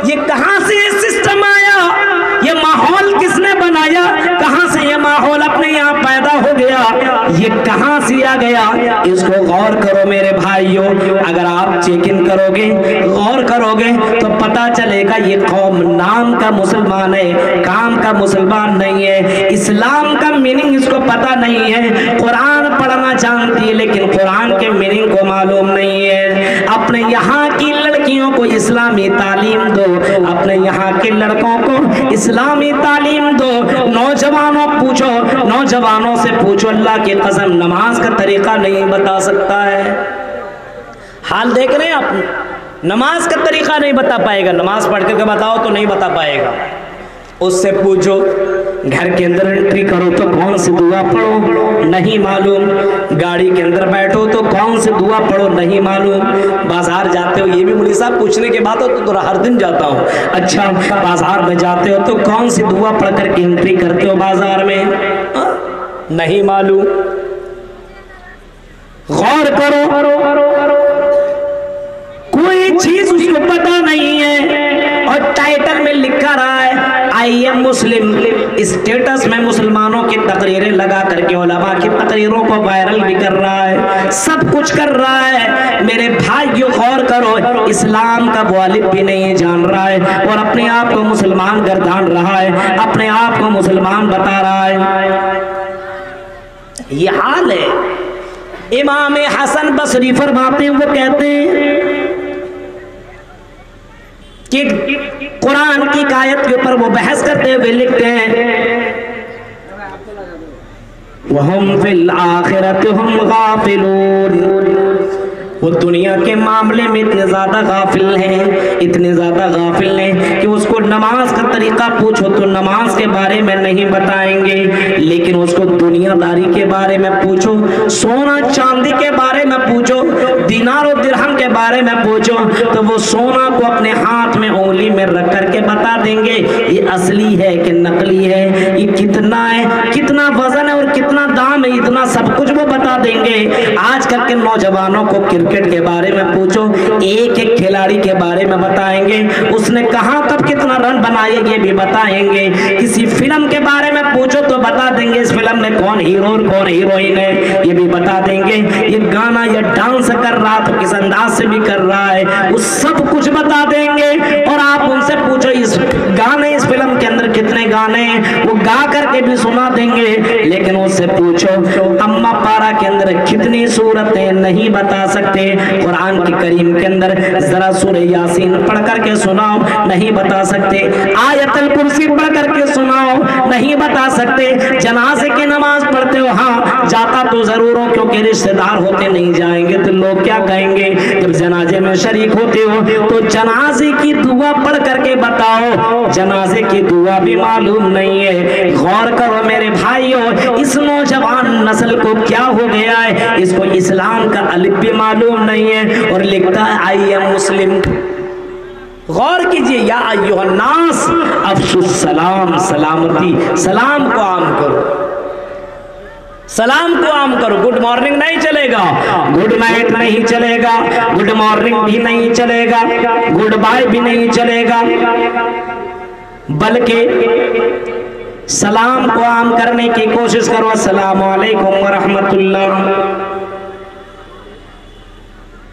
ये कहाँ से ये सिस्टम आया, ये माहौल किसने बनाया, कहाँ से ये माहौल अपने यहाँ पैदा हो गया। ये कहां से आ गया, इसको गौर करो मेरे भाइयों। अगर आप चेक इन करोगे, गौर करोगे तो पता चलेगा ये कौम नाम का मुसलमान है, काम का मुसलमान नहीं है। इस्लाम का मीनिंग इसको पता नहीं है। कुरान पढ़ना जानती है लेकिन कुरान के मीनिंग को मालूम नहीं है। अपने यहाँ की लड़कियों को इस्लामी तालीम दो, अपने यहाँ के लड़कों को इस्लामी तालीम दो। नौजवानों पूछो, नौजवानों से पूछो, अल्लाह की कसम नमाज का तरीका नहीं बता सकता है। हाल देख रहे हैं आप, नमाज का तरीका नहीं बता पाएगा। नमाज पढ़ करके बताओ तो नहीं बता पाएगा। उससे पूछो घर के अंदर एंट्री करो तो कौन सी दुआ पढ़ो, नहीं मालूम। गाड़ी के अंदर बैठो तो कौन सी दुआ पढ़ो, नहीं मालूम। बाजार जाते हो, ये भी मुझे साहब पूछने के बाद तो हर दिन जाता हूँ। अच्छा, बाजार में जाते हो तो कौन सी दुआ पढ़ करके एंट्री करते हो बाजार में, नहीं मालूम। गौर करो, कोई चीज उसको पता नहीं है और टाइटल में लिखा रहा है आई एम मुस्लिम। स्टेटस में मुसलमानों की तकरीरें लगा करके उलमा की तकरीरों को वायरल भी कर रहा है, सब कुछ कर रहा है। मेरे भाइयों गौर करो, इस्लाम का वालिद भी नहीं जान रहा है और अपने आप को मुसलमान गर्दान रहा है, अपने आप को मुसलमान बता रहा है। ये हाल है। इमाम हसन बसरी फरमाते हैं, वो कहते हैं कि कुरान की आयत के ऊपर वो बहस करते हुए लिखते हैं, वहुम फिल आखिरत हुम गाफिलून। वो दुनिया के मामले में इतने ज्यादा गाफिल हैं, इतने ज्यादा गाफिल हैं कि उसको नमाज का तरीका पूछो तो नमाज के बारे में नहीं बताएंगे, लेकिन उसको दुनियादारी के बारे में पूछो, सोना चांदी के बारे में पूछो, दिनार और दिरहम के बारे में पूछो तो वो सोना को अपने हाथ में उंगली में रख करके बता देंगे ये असली है कि नकली है, ये कितना है, कितना वजन है और कितना दाम है, इतना सब कुछ वो बता देंगे। आजकल के नौजवानों को क्रिकेट के बारे में पूछो, एक एक खिलाड़ी के बारे में बताएंगे, उसने कहां कब कितना रन बनाए ये भी बताएंगे। किसी फिल्म के बारे में पूछो तो बता देंगे इस फिल्म में कौन हीरो और कौन हीरोइन है, ये भी बता देंगे। ये गाना या डांस कर रहा तो किस अंदाज से भी कर रहा है, वो सब कुछ बता देंगे। और आप उनसे पूछो इस गाने, इस फिल्म के अंदर कितने गाने हैं, वो गा करके भी सुना देंगे। लेकिन उससे पूछो अम्मा पारा के अंदर कितनी सूरतें, नहीं बता सकते। कुरान की करीम के अंदर जरा सूरह यासीन पढ़ करके सुनाओ, नहीं बता सकते। आयतल कुर्सी पढ़ करके सुनाओ, नहीं बता सकते। जनाजे की नमाज पढ़ते हो, हाँ जाता तो जरूर हो क्योंकि रिश्तेदार होते, नहीं जाएंगे तो लोग क्या कहेंगे। जब जनाजे में शरीक होते हो तो जनाजे की दुआ पढ़ करके बताओ, जनाजे की दुआ भी मालूम नहीं है। गौर करो मेरे भाइयों, इस नौजवान नस्ल को क्या हो गया है, इसको इस्लाम का अलिफ भी मालूम नहीं है और लिखता है आई एम मुस्लिम। गौर कीजिए, या अय्युहन्नास अफशुस सलाम, सलामती, सलाम को आम करो, सलाम को आम करो। गुड मॉर्निंग नहीं चलेगा, गुड नाइट नहीं चलेगा, गुड मॉर्निंग भी नहीं चलेगा, गुड बाय भी नहीं चलेगा, बल्कि सलाम को आम करने की कोशिश करो। अस्सलामु अलैकुम व रहमतुल्लाह।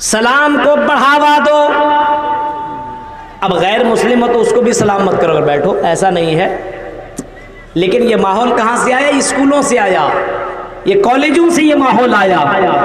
सलाम को बढ़ावा दो। अब गैर मुस्लिम हो तो उसको भी सलाम मत करो, बैठो, ऐसा नहीं है। लेकिन ये माहौल कहां से आया, स्कूलों से आया, ये कॉलेजों से ये माहौल आया।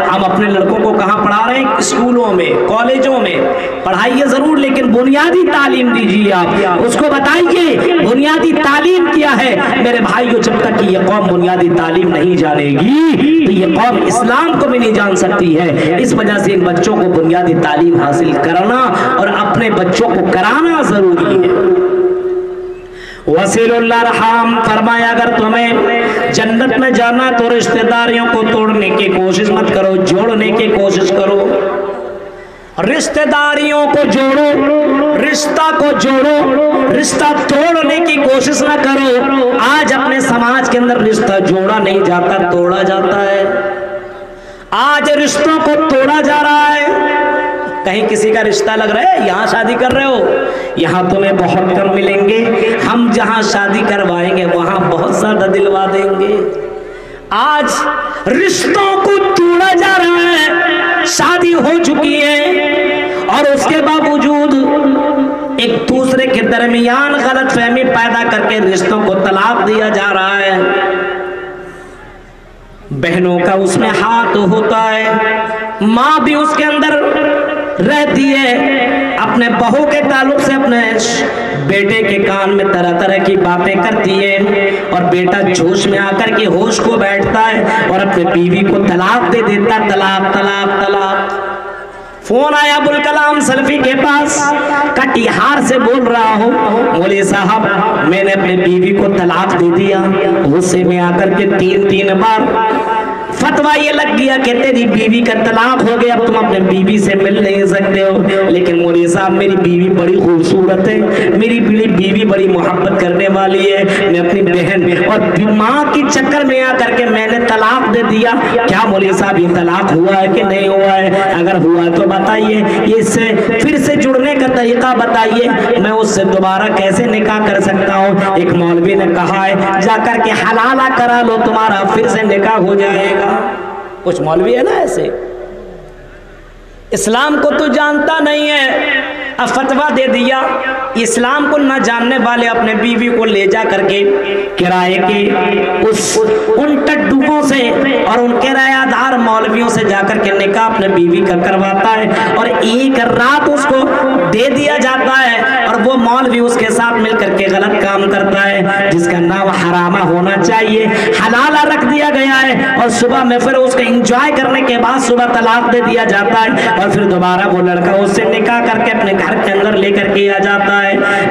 हम अपने लड़कों को कहां पढ़ा रहे हैं, स्कूलों में, कॉलेजों में पढ़ाइए जरूर, लेकिन बुनियादी तालीम दीजिए। आप उसको बताइए बुनियादी तालीम क्या है। मेरे भाइयों, जब तक कि ये कौम बुनियादी तालीम नहीं जानेगी तो ये कौम इस्लाम को भी नहीं जान सकती है। इस वजह से इन बच्चों को बुनियादी तालीम हासिल करना और अपने बच्चों को कराना जरूरी है। वसीलुल अरहाम फरमाया, अगर तुम्हें जन्नत में जाना तो रिश्तेदारियों को तोड़ने की कोशिश मत करो, जोड़ने की कोशिश करो। रिश्तेदारियों को जोड़ो, रिश्ता को जोड़ो, रिश्ता तोड़ने की कोशिश ना करो। आज अपने समाज के अंदर रिश्ता जोड़ा नहीं जाता, तोड़ा जाता है। आज रिश्तों को तोड़ा जा रहा है। कहीं किसी का रिश्ता लग रहा है, यहाँ शादी कर रहे हो, यहाँ तुम्हें बहुत कम मिलेंगे, हम जहाँ शादी करवाएंगे वहाँ बहुत ज्यादा दिलवा देंगे। آج رشتوں کو توڑا جا رہا ہے، شادی ہو چکی ہے اور اس کے باوجود ایک دوسرے کے درمیان غلط فہمی پیدا کر کے رشتوں کو طلاق دیا جا رہا ہے۔ بہنوں کا اس میں ہاتھ ہوتا ہے، ماں بھی اس کے اندر رہتی ہے، اپنے بہو کے تعلق سے اپنے بیٹے کے کان میں طرح طرح کی باتیں کرتی ہے اور بیٹا جوش میں آ کر کے ہوش کو بیٹھتا ہے اور اپنے بیوی کو طلاق دے دیتا، طلاق طلاق طلاق۔ فون آیا ابوالکلام سلفی کے پاس، کٹیہار سے بول رہا ہوں، مولوی صاحب میں نے اپنے بیوی کو طلاق دے دیا، غصے میں آ کر کے تین بار فتویٰ یہ لگ گیا کہ تیری بیوی کا طلاق ہو گیا، اب تم اپنے بیوی سے مل نہیں سکتے ہو۔ لیکن مولوی صاحب میری بیوی بڑی خوبصورت ہے، میری بیوی بڑی محبت کرنے والی ہے، میں اپنی بہن اور ماں کی چکر میں آ کر کے میں نے طلاق دے دیا۔ کیا مولوی صاحب یہ طلاق ہوا ہے کہ نہیں ہوا ہے؟ اگر ہوا تو بتائیے، اس سے پھر سے جڑنے کا طریقہ بتائیے، میں اس سے دوبارہ کیسے نکاح کر سکتا ہوں؟ ایک مولوی نے کہا ہے جا کر کے حلالہ کرا لو، تمہارا پھر سے نکاح ہو جائے گا۔ کچھ مولوی ہے نا ایسے، اسلام کو تو جانتا نہیں ہے، اب فتویٰ دے دیا۔ اسلام کو نہ جاننے والے اپنے بیوی کو لے جا کر کے کرائے کے ان ٹڈووں سے اور ان کرایہ دار مولویوں سے جا کر کے نکاح اپنے بیوی کا کرواتا ہے اور ایک رات اس کو دے دیا جاتا ہے اور وہ مولوی اس کے ساتھ مل کر کے غلط کام کرتا ہے جس کا نام حرامہ ہونا چاہیے، حلالہ رکھ دیا گیا ہے، اور صبح میں پھر اس کو انجوائے کرنے کے بعد صبح طلاق دے دیا جاتا ہے اور پھر دوبارہ وہ لڑکا اس سے نکاح کر کے اپنے گھر کے اندر لے کر کے آ جاتا ہے۔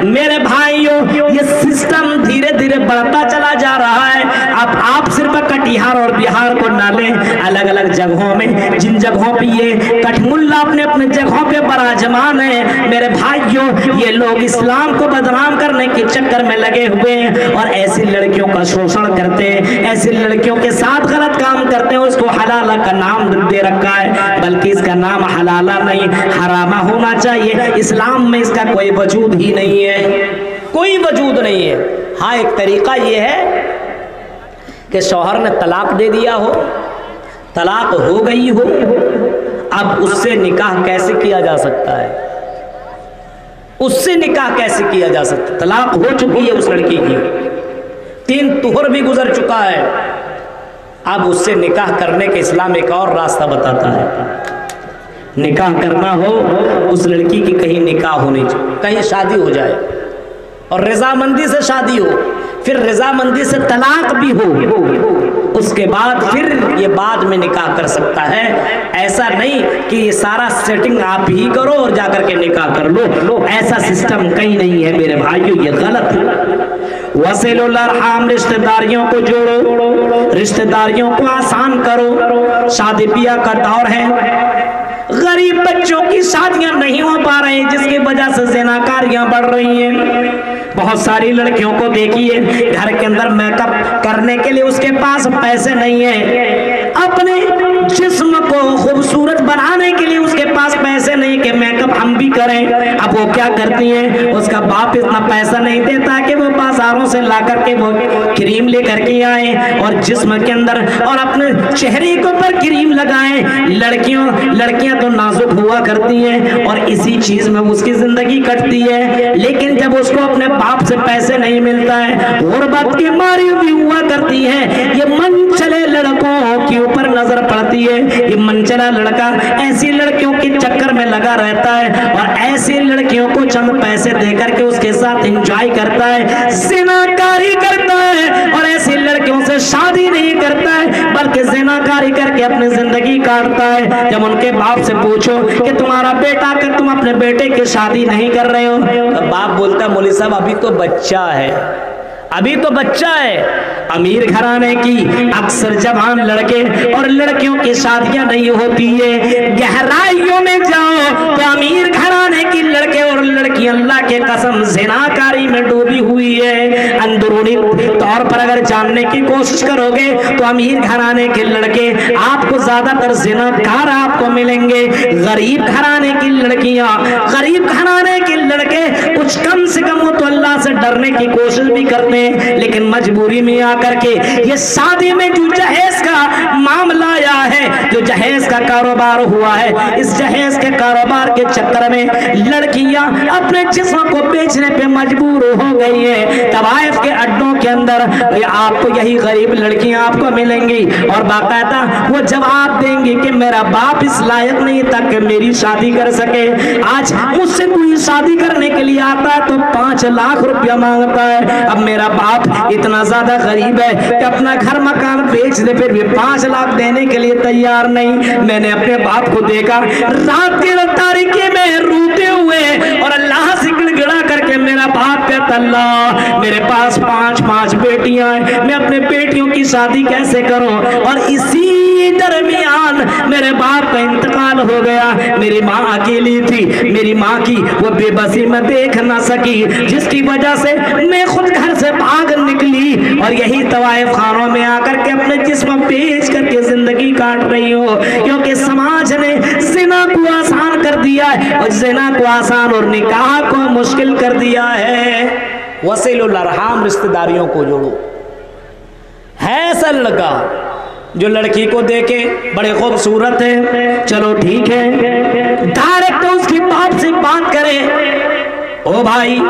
میرے بھائیوں، یہ سسٹم دھیرے دھیرے بڑھتا چلا جا رہا ہے۔ اب آپ صرف کٹیہار اور بہار کو نہ لیں، الگ الگ جگہوں میں جن جگہوں پہ یہ کٹ ملا اپنے اپنے جگہوں پہ براجمان ہے، میرے بھائیوں یہ لوگ اسلام کو بدنام کرنے کے چکر میں لگے ہوئے ہیں اور ایسی لڑکیوں کا شوشن کرتے ہیں، ایسی لڑکیوں کے ساتھ غلط کام کرتے ہیں۔ اس کو حلالہ کا نام دے رکھا ہے، بلکہ اس کا نام حلالہ نہیں حرامہ ہونا چاہیے۔ اسلام میں اس کا کوئی وجود ہی نہیں ہے، کوئی وجود نہیں ہے۔ ہاں ایک طریقہ یہ ہے کہ شوہر نے طلاق دے دیا ہو، طلاق ہو گئی ہو، اب اس سے نکاح کیسے کیا جا سکتا ہے؟ اس سے نکاح کیسے کیا جا سکتا ہے؟ طلاق ہو چکی ہے اس لڑکی کی، 3 طہر بھی گزر چکا ہے، اب اس سے نکاح کرنے کے اسلام ایک اور راستہ بتاتا ہے۔ نکاح کرنا ہو اس لڑکی کی کہیں نکاح ہونی چاہیے، کہیں شادی ہو جائے اور رضامندی سے شادی ہو، پھر رضامندی سے طلاق بھی ہو، اس کے بعد پھر یہ بعد میں نکاح کر سکتا ہے۔ ایسا نہیں کہ یہ سارا سیٹنگ آپ ہی کرو اور جا کر کے نکاح کر لو، ایسا سسٹم کہیں نہیں ہے میرے بھائیوں، یہ غلط ہے۔ وصلوا الارحام، رشتہ داریوں کو جوڑو، رشتہ داریوں کو آسان کرو۔ شادی بیاہ کا دور ہے، غریب بچوں کی شادیاں نہیں ہو پا رہی جس کی وجہ سے زناکاریاں بڑھ رہی ہیں۔ بہت ساری لڑکیوں کو دیکھیے گھر کے اندر میک اپ کرنے کے لیے اس کے پاس پیسے نہیں ہیں، اپنے جسم کو خوبصورت بنانے کے لیے اس کے پاس پیسے نہیں کہ میک اپ ہم بھی کریں۔ اب وہ کیا کرتی ہیں، اس کا باپ اتنا پیسہ نہیں دیتا کہ وہ بازاروں سے لا کر کے وہ کریم لے کر کے آئیں اور جسم کے اندر اور اپنے چہرے کے اوپر کریم لگائیں۔ لڑکیاں تو نازک ہوا کرتی ہیں اور اسی چیز میں اس کی زندگی کٹتی ہے، لیکن جب اس کو اپنے باپ سے پیسے نہیں ملتا ہے، غربت کی ماری بھی ہوا کرتی ہے۔ یہ من چلے لڑکوں کے اوپر نظر پڑتی ہے، یہ من چلا لڑکا ایسی لڑکیوں کے چکر میں لگا رہتا ہے اور ایسی لڑکیوں کو چند پیسے دے کر کے اس کے ساتھ انجوائے کرتا ہے، زناکاری کرتا ہے اور ایسی لڑکیوں سے شادی نہیں کرتا ہے بلکہ زناکاری کر کے اپنی زندگی کاٹتا ہے۔ جب ان کے باپ سے پوچھو کہ تمہارا بیٹا کہ تم اپنے بیٹے کی شادی نہیں کر رہے ہو، تو باپ بولتا مولوی صاحب ابھی تو بچہ ہے، ابھی تو بچہ ہے۔ امیر گھرانے کی اکثر جوان لڑکے اور لڑکیوں کی شادیاں نہیں ہوتی ہے، گہرائیوں میں جاؤ تو امیر گھرانے کی لڑکے اور لڑکی اللہ کے قسم زناکاری میں ڈوبی ہوئی ہے۔ اندرونی طور پر اگر جاننے کی کوشش کرو گے تو امیر گھرانے کے لڑکے آپ کو زیادہ تر زناکار آپ کو ملیں گے۔ غریب گھرانے کی لڑکیاں، غریب گھرانے کے لڑکے کچھ کم سے کم وہ تو اللہ سے ڈرنے کی کوشش بھی کرتے है, लेकिन मजबूरी में आकर के ये शादी में जो जहेज का मामला आया है, जो जहेज का कारोबार हुआ है, इस जहेज के कारोबार के चक्कर में लड़कियां अपने जिस्म को बेचने पे मजबूर हो गई है। तवाइफ के अड्डों के अंदर आपको यही गरीब लड़कियां आपको मिलेंगी और बाकायदा वो जवाब देंगी कि मेरा बाप इस लायक नहीं था कि मेरी शादी कर सके। आज मुझसे कोई शादी करने के लिए आता है तो 5 लाख रुपया मांगता है। अब मेरा बाप इतना ज्यादा गरीब है कि अपना घर मकान बेच दे, फिर भी 5 लाख देने के लिए तैयार नहीं। मैंने अपने बाप को देखा रात की तारीकी में रोते हुए और अल्लाह से गिड़गिड़ा करके मेरा बाप कहता, अल्लाह मेरे पास 5 बेटियां हैं, मैं अपने बेटियों की शादी कैसे करूं। और इसी दरमियान मेरे बाप का इंतकाल हो गया। मेरी माँ अकेली थी, मेरी माँ की वो बेबसी मैं देख ना सकी, जिसकी वजह से मैं खुद घर से भाग निकली और यही तवाइफ खानों में आकर के अपने जिस्म बेच करके जिंदगी काट रही हूँ, क्योंकि समाज ने ज़िना को आसान कर दिया है और ज़िना को आसान और निकाह को मुश्किल कर दिया है। वसीलुल अरहाम, रिश्तेदारियों को जोड़ो। है ऐसा लड़का जो लड़की को देखे बड़े खूबसूरत है, चलो ठीक है, डायरेक्ट उसकी बाप से बात करे, ओ भाई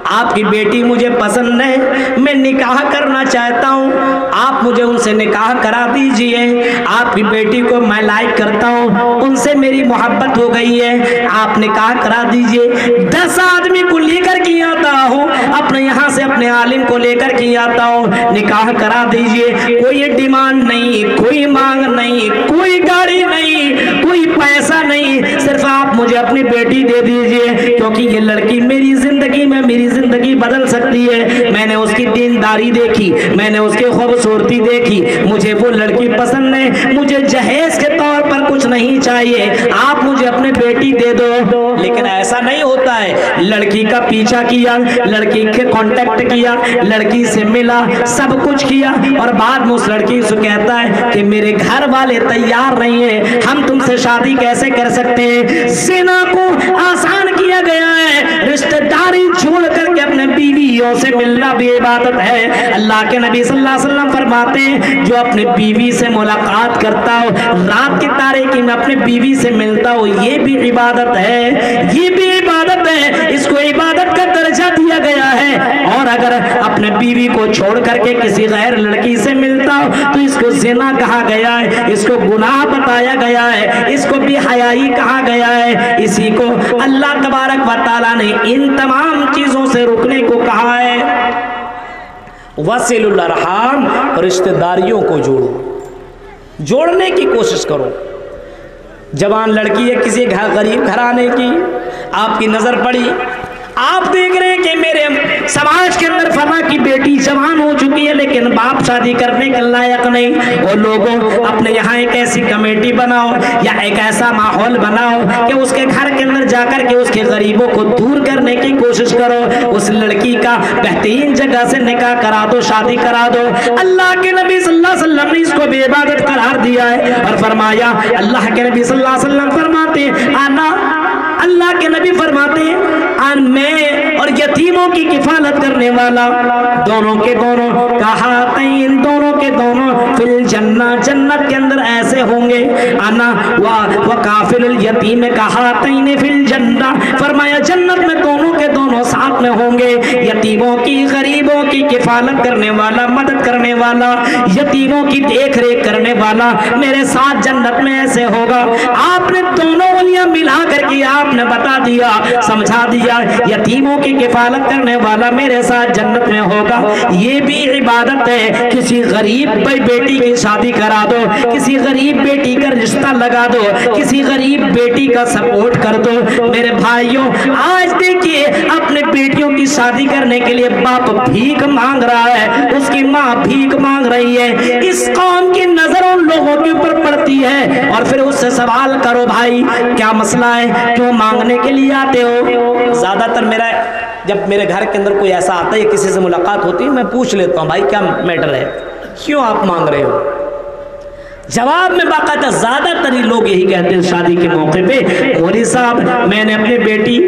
आपकी बेटी मुझे पसंद है, मैं निकाह करना चाहता हूँ, आप मुझे उनसे निकाह करा दीजिए। आपकी बेटी को मैं लाइक करता हूँ, उनसे मेरी मोहब्बत हो गई है, आप निकाह करा दीजिए। 10 आदमी को लेकर के आता हूँ, अपने यहाँ से अपने आलिम को लेकर के आता हूँ, निकाह करा दीजिए। कोई डिमांड नहीं, कोई मांग नहीं, कोई गाड़ी नहीं, कोई पैसा नहीं, सिर्फ आप मुझे अपनी बेटी दे दीजिए, क्योंकि ये लड़की मेरी जिंदगी में मेरी जिंदगी बदल सकती है। मैंने उसकी दीनदारी देखी, मैंने उसकी खूबसूरती देखी, मुझे वो लड़की पसंद है, मुझे जहेज के तौर पर कुछ नहीं चाहिए, आप मुझे अपनी बेटी दे दो। लेकिन ऐसा नहीं होता है। लड़की का पीछा किया, लड़की के कांटेक्ट किया, लड़की से मिला, सब कुछ किया और बाद में उस लड़की से कहता है कि मेरे घर वाले तैयार नहीं है, हम तुमसे शादी कैसे कर सकते हैं। ज़िना को आसान किया गया है, रिश्तेदारी छोड़ करके अपने बीवियों से मिलना भी इबादत है। अल्लाह के नबी सल्लल्लाहु अलैहि वसल्लम फरमाते हैं, जो अपने बीवी से मुलाकात करता हो, रात की तारीकी में अपने बीवी से मिलता हो, ये भी इबादत है, ये भी इबादत है, इसको इबादत का दर्जा दिया गया है। और अगर अपने बीवी को छोड़ करके किसी गैर लड़की से मिलता हो तो इसको ज़िना कहा गया है, इसको गुनाह बताया गया है, इसको बेहयाई कहा गया है। इसी को अल्लाह तबारक व तआला ने इन तमाम चीजों से रुकने को कहा है। वसीलुल अरहाम, रिश्तेदारियों को जोड़ो, जोड़ने की कोशिश करो। जवान लड़की है, किसी गरीब घराने की आपकी नजर पड़ी, आप देख रहे हैं कि मेरे समाज के अंदर फला की बेटी जवान हो चुकी है लेकिन बाप शादी करने के लायक नहीं, और लोगों अपने यहाँ एक ऐसी कमेटी बनाओ या एक ऐसा माहौल बनाओ कि उसके घर के अंदर जाकर के उसके गरीबों को दूर करने की कोशिश करो, उस लड़की का बेहतरीन जगह से निकाह करा दो, शादी करा दो। अल्लाह के नबी सल्लल्लाहु अलैहि वसल्लम ने इसको बेइबादत करार दिया है और फरमाया, अल्लाह के नबी सल्लल्लाहु अलैहि वसल्लम फरमाते आना, अल्लाह के नबी फरमाते हैं मैं और यतीमों की किफालत करने वाला दोनों के दोनों कहातैन, दोनों के दोनों फिल जन्नत, जन्नत के अंदर ऐसे होंगे। आना व काफिल यतीम कहातैन फिल जन्नत, फरमाया जन्नत में दोनों के दोनों साथ में होंगे। यतीमों की, गरीबों की किफालत करने वाला, मदद करने वाला, यतीमों की देख रेख करने वाला मेरे साथ जन्नत में ऐसे होगा। आपने दोनों वलियां मिला करके आपने बता दिया, समझा दिया, यतीमों की किफालत करने वाला मेरे साथ जन्नत में होगा। ये भी इबादत है। किसी गरीब बेटी की शादी करा दो, किसी गरीब बेटी का रिश्ता लगा दो, किसी गरीब बेटी का सपोर्ट कर दो। मेरे भाइयों, आज देखिए अपने बेटियों की शादी करने के लिए बाप भीख मांग रहा है, उसकी माँ भीख मांग रही है। इस कौम की नजर उन लोगों के ऊपर पड़ती है और फिर उससे सवाल करो, भाई क्या मसला है, क्यों मांगने के लिए आते हो। ज्यादातर जब मेरे घर के अंदर कोई ऐसा आता है, किसी से मुलाकात होती है, मैं पूछ लेता हूँ भाई क्या मैटर है, क्यों आप मांग रहे हो। जवाब में बाकायदा ज्यादातर लोग यही कहते हैं शादी के मौके पे, मौलवी साहब मैंने अपनी बेटी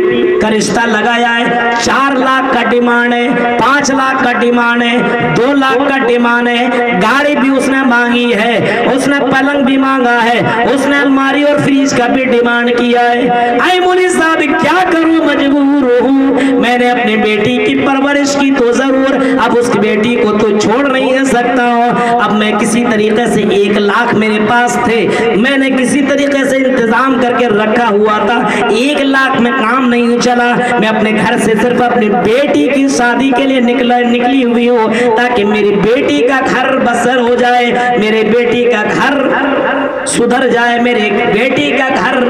का रिश्ता लगाया है, 4 लाख का डिमांड है, 5 लाख का डिमांड है, 2 लाख का डिमांड है, गाड़ी भी उसने मांगी है, उसने पलंग भी मांगा है, उसने अलमारी और फ्रिज का भी डिमांड किया है। आई मौलवी साहब क्या करूं, मजबूर हूं, मैंने अपनी बेटी की परवरिश की तो जरूर, अब उस बेटी को तो छोड़ नहीं सकता हूं। अब मैं किसी तरीके से 1 लाख मेरे पास थे, मैंने किसी तरीके से इंतजाम करके रखा हुआ था, 1 लाख में काम नहीं चला। मैं अपने घर से सिर्फ अपनी बेटी की शादी के लिए निकली हुई हूँ, ताकि मेरी बेटी का घर बसर हो जाए, मेरे बेटी का घर सुधर जाए, मेरे बेटी का घर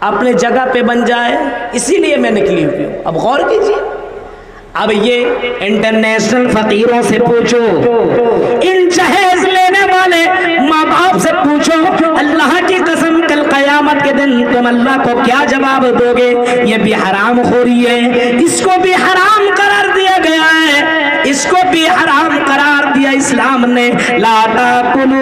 अपने जगह पे बन जाए, इसीलिए मैं निकली हुई हूँ। अब गौर कीजिए, अब ये इंटरनेशनल फकीरों से पूछो, इन जहेज लेने वाले माँ बाप से पूछो, अल्लाह की कसम कल कयामत के दिन तुम अल्लाह को क्या जवाब दोगे? ये भी हराम खोरी है, इसको भी हराम करार दिया गया है, इसको भी हराम करार दिया इस्लाम ने। ला ताकुलू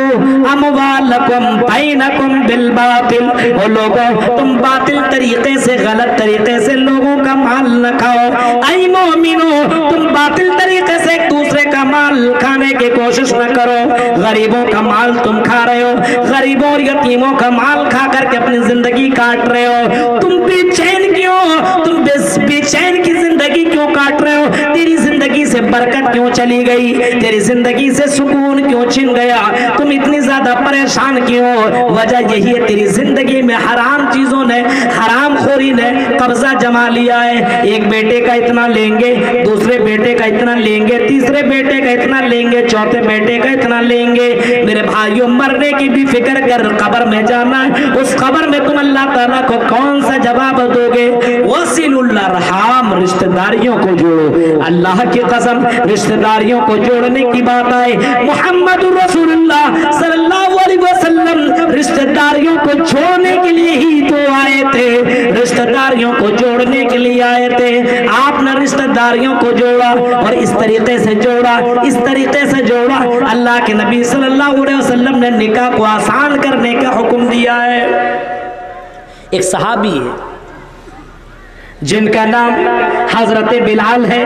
अमवालकुम बैनकुम बिल बातिल, ओ लोगों तुम बातिल तरीके से, गलत तरीके से लोगों का माल न खाओ। ऐ मोमिन, तुम बातिल तरीके से एक दूसरे का माल खाने की कोशिश न करो। गरीबों का माल तुम खा रहे हो, गरीबों और यतीमों का माल खा करके अपनी जिंदगी काट रहे हो। तुम बेचैन क्यों, तुम बेचैन की जिंदगी क्यों काट रहे हो? तेरी जिंदगी से बरकत क्यों चली गई? तेरी जिंदगी से सुकून क्यों छिन गया? तुम इतनी ज्यादा परेशान क्यों? वजह यही है, तेरी जिंदगी में हराम चीजों ने, हराम खोरी ने कब्जा जमा लिया है। एक बेटे का इतना लेंगे, दूसरे बेटे का इतना लेंगे, तीसरे बेटे का इतना लेंगे, चौथे बेटे का इतना लेंगे। मेरे भाइयों, मरने की भी फिक्र कर, कब्र में जाना है, उस कब्र में तुम अल्लाह ताला को कौन सा जवाब दोगे? वसीलुल अरहाम, रिश्तेदारियों को जोड़ो। अल्लाह की कसम, रिश्तेदारियों को जोड़ने की बात आए, मोहम्मद रसूलुल्लाह सल्लल्लाहु अलैहि वसल्लम रिश्तेदारियों को जोड़ने के लिए ही तो आए थे, रिश्तेदारियों को जोड़ने के लिए आए थे। आपने रिश्तेदारियों को जोड़ा और इस तरीके से जोड़ा, इस तरीके से जोड़ा, अल्लाह के नबी सल्लल्लाहु अलैहि वसल्लम ने निकाह को आसान करने का हुक्म दिया है। एक सहाबी है जिनका नाम हजरत बिलाल है।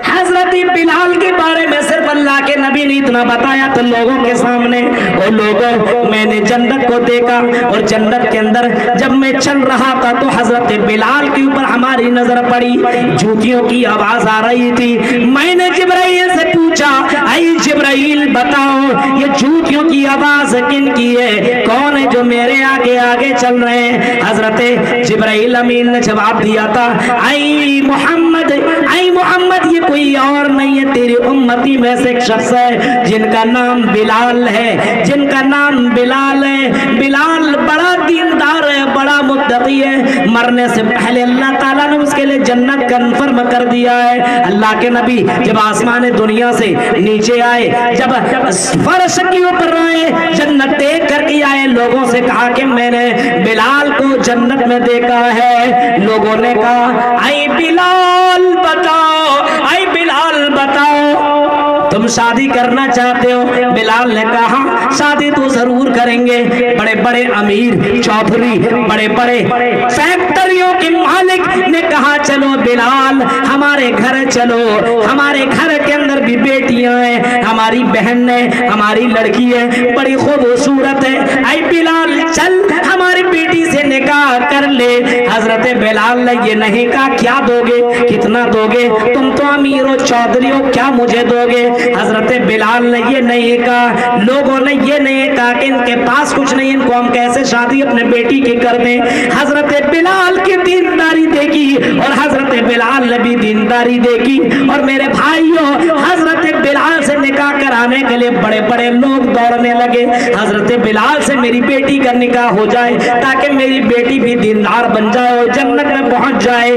हजरत बिलाल के बारे में सिर्फ अल्लाह के नबी ने इतना बताया तो लोगों के सामने, और लोगों मैंने जन्नत को देखा, और जन्नत के अंदर जब मैं चल रहा था तो हजरत बिलाल के ऊपर हमारी नजर पड़ी, जूतियों की आवाज आ रही थी। मैंने जिब्राइल से पूछा, आई जिब्राइल बताओ ये जूतियों की आवाज किन की है, कौन है जो मेरे आगे आगे चल रहे हैं? हजरत जिब्राइल अमीन ने जवाब दिया था, आई मोहम्मद, आई मोहम्मद ये कोई और नहीं है, तेरी उम्मती में से एक शख्स है जिनका नाम बिलाल है, जिनका नाम बिलाल है। बिलाल बड़ा दीनदार है, बड़ा मुत्तकी है, मरने से पहले अल्लाह ताला ने उसके लिए जन्नत कन्फर्म कर दिया है। अल्लाह के नबी जब आसमान दुनिया से नीचे आए, जब फर्श के ऊपर आए, जन्नत देख करके आए, लोगों से कहा कि मैंने बिलाल को जन्नत में देखा है। लोगों ने कहा, आई बिलाल बताओ, आई बिलाल बताओ तुम शादी करना चाहते हो? बिलाल ने कहा शादी तो जरूर करेंगे। बड़े बड़े अमीर, चौधरी, बड़े बड़े फैक्ट्रियों के मालिक ने कहा चलो बिलाल हमारे घर चलो, हमारे घर के अंदर भी बेटियां हैं, हमारी बहन है, हमारी लड़की है, बड़ी खूबसूरत है, आई बिलाल चल हमारी बेटी से निकाह कर ले। हजरत बिलाल ने ये नहीं कहा क्या दोगे, कितना दोगे, तुम तो अमीर हो, चौधरी हो, क्या मुझे दोगे? हजरत बिलाल ने ये नहीं कहा, लोगों ने ये नहीं कहा कि इनके पास कुछ नहीं, इनको हम कैसे शादी अपने बेटी की कर दें। हजरत बिलाल की दीनदारी देखी और हजरत बिलाल ने भी दीनदारी देखी। और मेरे भाइयों, हजरत बिलाल से निकाह कराने के लिए बड़े बड़े लोग दौड़ने लगे, हजरत बिलाल से मेरी बेटी का निकाह हो जाए ताकि मेरी बेटी भी दीनदार बन जाए और जन्नत में पहुंच जाए।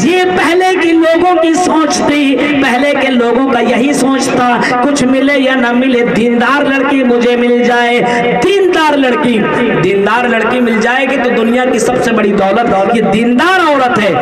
ये पहले के लोगों की सोच थी, पहले के लोगों का यही सोच था, कुछ मिले या ना मिले दीनदार लड़की मुझे मिल जाए। दीनदार लड़की मिल जाएगी तो दुनिया की सबसे बड़ी दौलत ये दीनदार औरत है।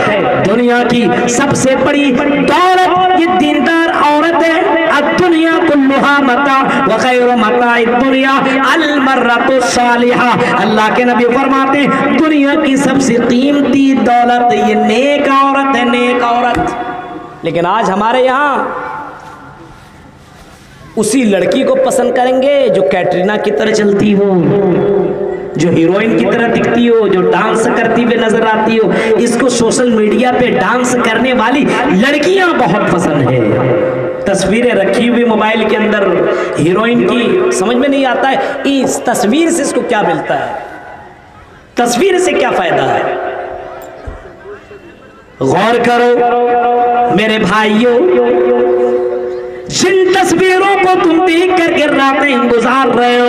दुनिया की सबसे बड़ी दौलत ये दीनदार औरत है। अब दुनिया कुल्लुहा मता व खैरु मताइ दुनिया अल मर्रतु सालिहा। अल्लाह के नबी फरमाते हैं दुनिया की सबसे कीमती दौलत ये नेक औरत है, नेक औरत। लेकिन आज हमारे यहाँ उसी लड़की को पसंद करेंगे जो कैटरीना की तरह चलती हो, जो हीरोइन की तरह दिखती हो, जो डांस करती हुई नजर आती हो। इसको सोशल मीडिया पे डांस करने वाली लड़कियां बहुत पसंद है। तस्वीरें रखी हुई मोबाइल के अंदर हीरोइन की, समझ में नहीं आता है इस तस्वीर से इसको क्या मिलता है, तस्वीर से क्या फायदा है। गौर करो मेरे भाइयों, जिन तस्वीरों को तुम देख करके रातें गुजार रहे हो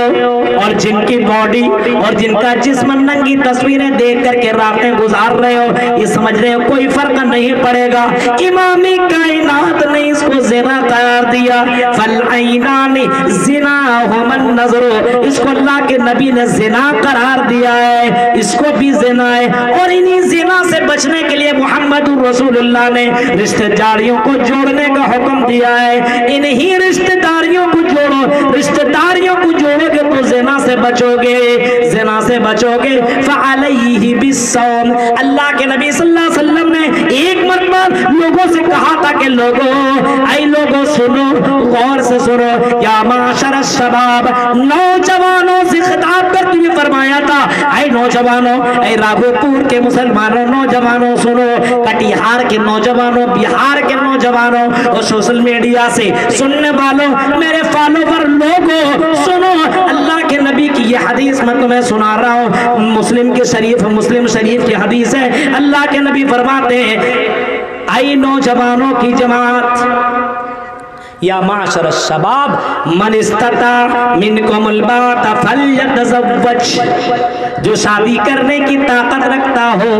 और जिनकी बॉडी और जिनका जिस्म नंगी तस्वीरें देख करके रातें गुजार रहे हो, ये समझ रहे हो कोई फर्क नहीं पड़ेगा। इमामी कायनात ने इसको ज़िना करार दिया, फल ऐनानी ज़िना हुमन नज़रो, इसको अल्लाह के नबी ने ज़िना करार दिया है, इसको भी ज़िना है। और इन्हीं ज़िना से बचने के लिए मुहम्मदुर रसूलुल्लाह ने रिश्तेदारियों को जोड़ने का हुक्म दिया है। इन्हीं रिश्तेदारियों को जोड़ो, रिश्तेदारियों को जोड़ोगे तो ज़िना से बचोगे, ज़िना से बचोगे। फ़अलैहि बिस्सौम, अल्लाह के नबी सल्लल्लाहु अलैहि वसल्लम ने एक मरतबा लोगों से कहा था कि लोगों, ऐ लोगों सुनो, गौर से सुनो, या माशर शबाब, नौजवानों से खिताब करते हुए फरमाया था, ऐ नौजवानों, ऐ राघोपुर के मुसलमानों, नौजवानों सुनो, कटिहार के नौजवानों, बिहार के नौजवानों और सोशल मीडिया से सुनने वालों, मेरे फॉलोवर लोगों सुनो, अल्लाह के नबी की ये हदीस मैं तुम्हें सुना रहा हूँ। मुस्लिम शरीफ की हदीस है। अल्लाह के नबी फरमाते हैं, आई नौजवानों की जमात, या माशर शबाब मन इस्तता मिनकुमुल बात फल्यतज़व्वज, जो शादी करने की ताकत रखता हो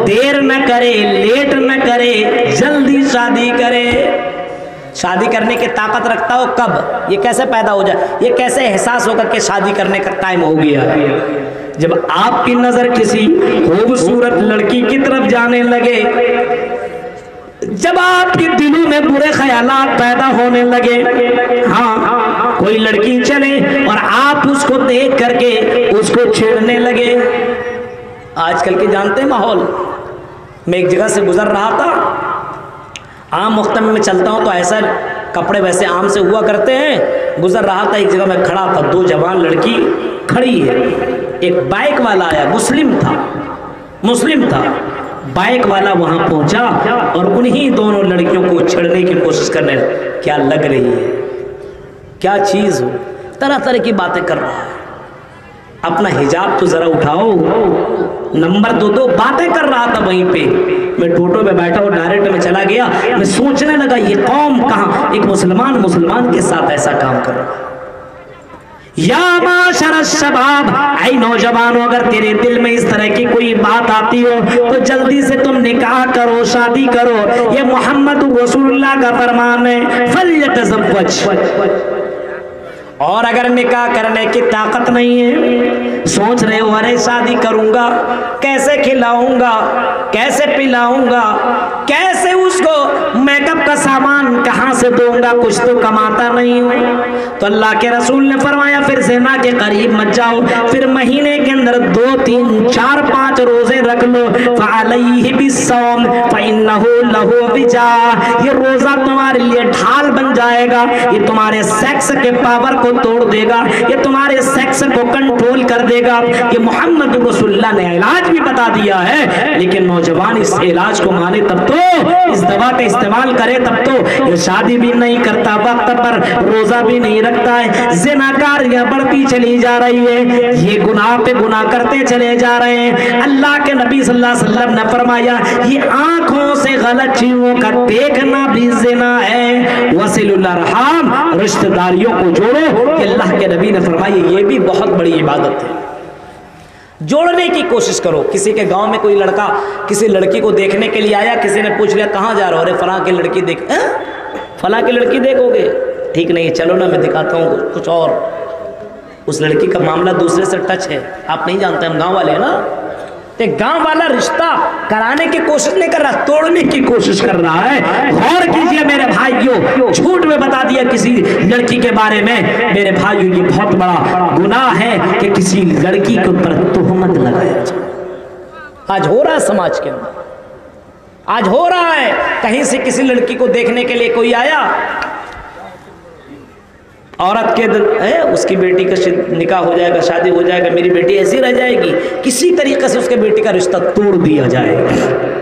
देर न करे, लेट न करे, जल्दी शादी करे। शादी करने की ताकत रखता हो कब, ये कैसे पैदा हो जाए, ये कैसे एहसास होगा कि शादी करने का टाइम हो गया, जब आपकी नजर किसी खूबसूरत लड़की की तरफ जाने लगे, जब आपके दिलों में बुरे ख्यालात पैदा होने लगे। हाँ, कोई लड़की चले और आप उसको देख करके उसको छेड़ने लगे। आजकल के जानते हैं माहौल, मैं एक जगह से गुजर रहा था, आम वक्त में चलता हूँ तो ऐसा कपड़े वैसे आम से हुआ करते हैं, गुजर रहा था, एक जगह में खड़ा था, दो जवान लड़की खड़ी है, एक बाइक वाला आया, मुस्लिम था, बाइक वाला वहां पहुंचा और उन्हीं दोनों लड़कियों को छेड़ने की कोशिश करने लगा। क्या लग रही है, क्या चीज हो, तरह तरह की बातें कर रहा है, अपना हिजाब तो जरा उठाओ, नंबर दो बातें कर रहा था वहीं पे। मैं टोटो में बैठा और डायरेक्ट में चला गया, मैं सोचने लगा ये कौम कहाँ, एक मुसलमान के साथ ऐसा काम कर रहा है। या माशर शबाब, ऐ नौजवानों, अगर तेरे दिल में इस तरह की कोई बात आती हो तो जल्दी से तुम निकाह करो, शादी करो, ये मोहम्मद रसूलुल्लाह का फरमान है। फल्यतज़व्वज, और अगर निकाह करने की ताकत नहीं है, सोच रहे हो अरे शादी करूंगा, कैसे खिलाऊंगा, कैसे पिलाऊंगा, कैसे उसको मेकअप का सामान कहां से दूंगा, कुछ तो कमाता नहीं हूं, तो अल्लाह के रसूल ने फरमाया फिर ज़िना के करीब मत जाओ, फिर महीने के अंदर 2, 3, 4, 5 रोजे रख लो। फ़अलैहि बिस्सौम फ़इन्नहु लहु विजा, ये रोजा तुम्हारे लिए ढाल बन जाएगा, ये तुम्हारे सेक्स के पावर को तोड़ देगा, ये तुम्हारे सेक्स को कंट्रोल कर देगा। ये मोहम्मद रसूलुल्लाह ने इलाज भी बता दिया है, लेकिन नौजवान इस इलाज को माने तब तो, इस दवा का इस्तेमाल करे तब तो। ये शादी भी नहीं करता वक्त पर, रोजा भी नहीं रखता है, ज़िनाकारियां बढ़ती चली जा रही है, ये गुनाह पे गुनाह करते चले जा रहे हैं। अल्लाह के नबी सल्लल्लाहु अलैहि वसल्लम ने फरमाया ये आंखों से गलत चीजों का देखना भी ज़िना है। वसिलुल अरहाम, रिश्तेदारियों को जोड़ो, अल्लाह के नबी ने फरमाया ये भी बहुत बड़ी इबादत है। जोड़ने की कोशिश करो। किसी के गांव में कोई लड़का किसी लड़की को देखने के लिए आया, किसी ने पूछ लिया कहाँ जा रहे हो, अरे फलां की लड़की देख, फलां की लड़की देखोगे, ठीक नहीं चलो ना मैं दिखाता हूँ कुछ और। उस लड़की का मामला दूसरे से टच है, आप नहीं जानते, हम गाँव वाले हैं ना, تو گاؤں والا رشتہ کرانے کی کوشش نہیں کر رہا، توڑنے کی کوشش کر رہا ہے۔ غور کیجئے میرے بھائیوں، جھوٹ میں بتا دیا کسی لڑکی کے بارے میں، میرے بھائیوں یہ بہت بڑا گناہ ہے کہ کسی لڑکی کے اوپر تہمت لگایا جائے۔ آج ہو رہا ہے سماج کے اندر، آج ہو رہا ہے، کہیں سے کسی لڑکی کو دیکھنے کے لیے کوئی آیا، عورت کے دل اس کی بیٹی کا نکاح ہو جائے گا، شادی ہو جائے گا، میری بیٹی ایسی رہ جائے گی، کسی طریقے سے اس کے بیٹی کا رشتہ توڑ دیا جائے گا۔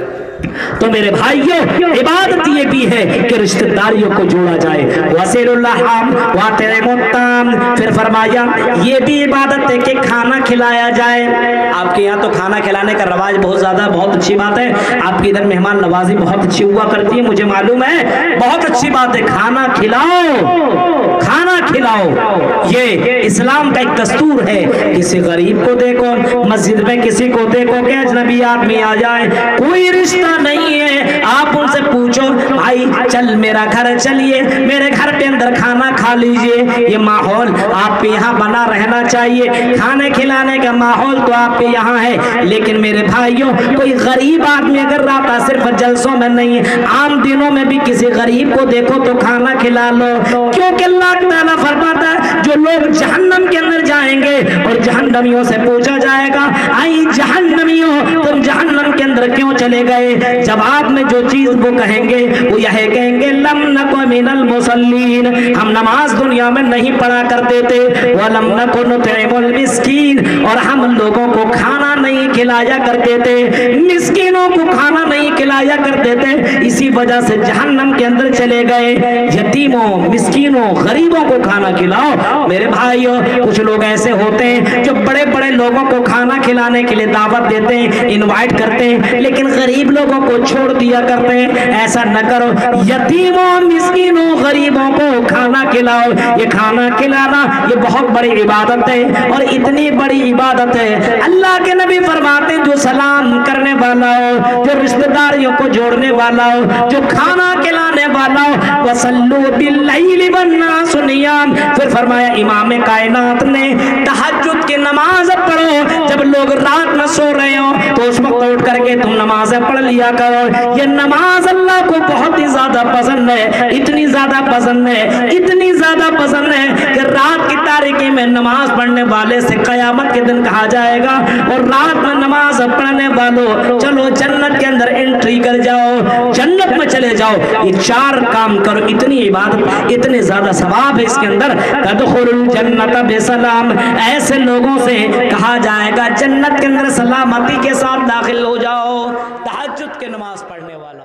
تو میرے بھائیوں، عبادت یہ بھی ہے کہ رشتہ داریوں کو جوڑا جائے۔ وَسِلُ اللَّحَامَ وَأَطْعِمُ الطَّعَامَ، پھر فرمایا یہ بھی عبادت ہے کہ کھانا کھلایا جائے۔ آپ کے یہاں تو کھانا کھلانے کا رواج بہت زیادہ، بہت اچھی بات ہے، آپ کے ادھر مہمان نوازی بہت اچھی ہوا کرتی ہے، مجھے معلوم ہے، بہت اچھی بات ہے، کھانا کھلاؤ، کھانا کھلاؤ، یہ اسلام کا ایک دستور ہے۔ کسی غریب کو دیکھو، مسجد میں کسی کو دیکھو کہ اجنبی آدمی آ جائے، کوئی رشتہ نہیں ہے، آپ ان سے پوچھو بھائی چل میرا گھر چلیے، میرے گھر کے اندر کھانا کھا لیجئے، یہ ماحول آپ کے یہاں بنا رہنا چاہیے، کھانے کھلانے کا ماحول تو آپ کے یہاں ہے۔ لیکن میرے بھائیوں، کوئی غریب آدمی اگر رہتا صرف جلسوں میں نہیں، عام دنوں میں بھی کسی غریب کو دیکھو تو کھانا کھلا لو، کیونکہ اللہ تعالیٰ فرماتا ہے جو لوگ جہنم کے اندر جائیں گے اور جہنمیوں سے پوچھا جائے گا آئی جہنمیوں تم جہنم کے اندر کیوں چلے گئے، جواب میں جو چیز وہ کہیں گے وہ یہ کہیں گے لم نکو من المصلین، ہم نماز دنیا میں نہیں پڑھا کرتے تھے، ولم نکو نطعم المسکین، اور ہم لوگوں کو کھانا نہیں کھلایا کرتے تھے، مسکینوں کو کھانا نہیں کھلایا کرتے تھے، اسی وجہ سے جہنم کے اندر چلے گئے۔ یتیموں، مسکینوں، غریبوں کو کھانا کھلاؤ۔ میرے بھائیوں، کچھ لوگ ایسے ہوتے ہیں جو بڑے بڑے لوگوں کو کھانا کھلانے کے لیے دعوت دیتے ہیں، انوائٹ کرتے ہیں، لیکن غریب لوگوں کو چھوڑ دیا کرتے ہیں۔ ایسا نہ کرو، یتیموں، مسکینوں، غریبوں کو کھانا کھلاؤ۔ یہ کھانا کھلانا یہ بہت بڑی عبادت ہے، اور اتنی بڑی عبادت ہے اللہ کے نبی فرماتے ہیں جو سلام کرنے والا ہو، جو رشتہ داریوں کو جوڑنے والا ہو، جو کھانا کھلانے والا ہو، وَصَلُّوا بِاللَّيْلِ وَالنَّاسُ نِيَامٌ، پھر فرمایا امام کائنات نے تہجد کی نماز پڑھو، جب لوگ رات میں سو رہے ہو تو اس وقت اٹھ کر کے تم نمازیں پڑھ لیا کرو۔ یہ نماز اللہ کو بہت ہی زیادہ پسند ہے، اتنی زیادہ پسند ہے، اتنی زیادہ پسند ہے کہ رات کی تاریکی میں نماز پڑھنے والے سے قیامت کے دن کہا جائے گا اور رات میں نماز پڑھنے والوں چلو جنت کے اندر انٹری کر جاؤ، جنت میں چلے جاؤ۔ یہ چار کام کرو، اتنی عبادت، اتنے زیادہ ثواب ہے اس کے اندر۔ تدخلوا الجنت بسلام، ایسے لوگوں سے کہا جائے گا جنت کے اندر سلامتی کے ساتھ داخل ہو جاؤ۔ تہجد کی نماز پڑھنے والا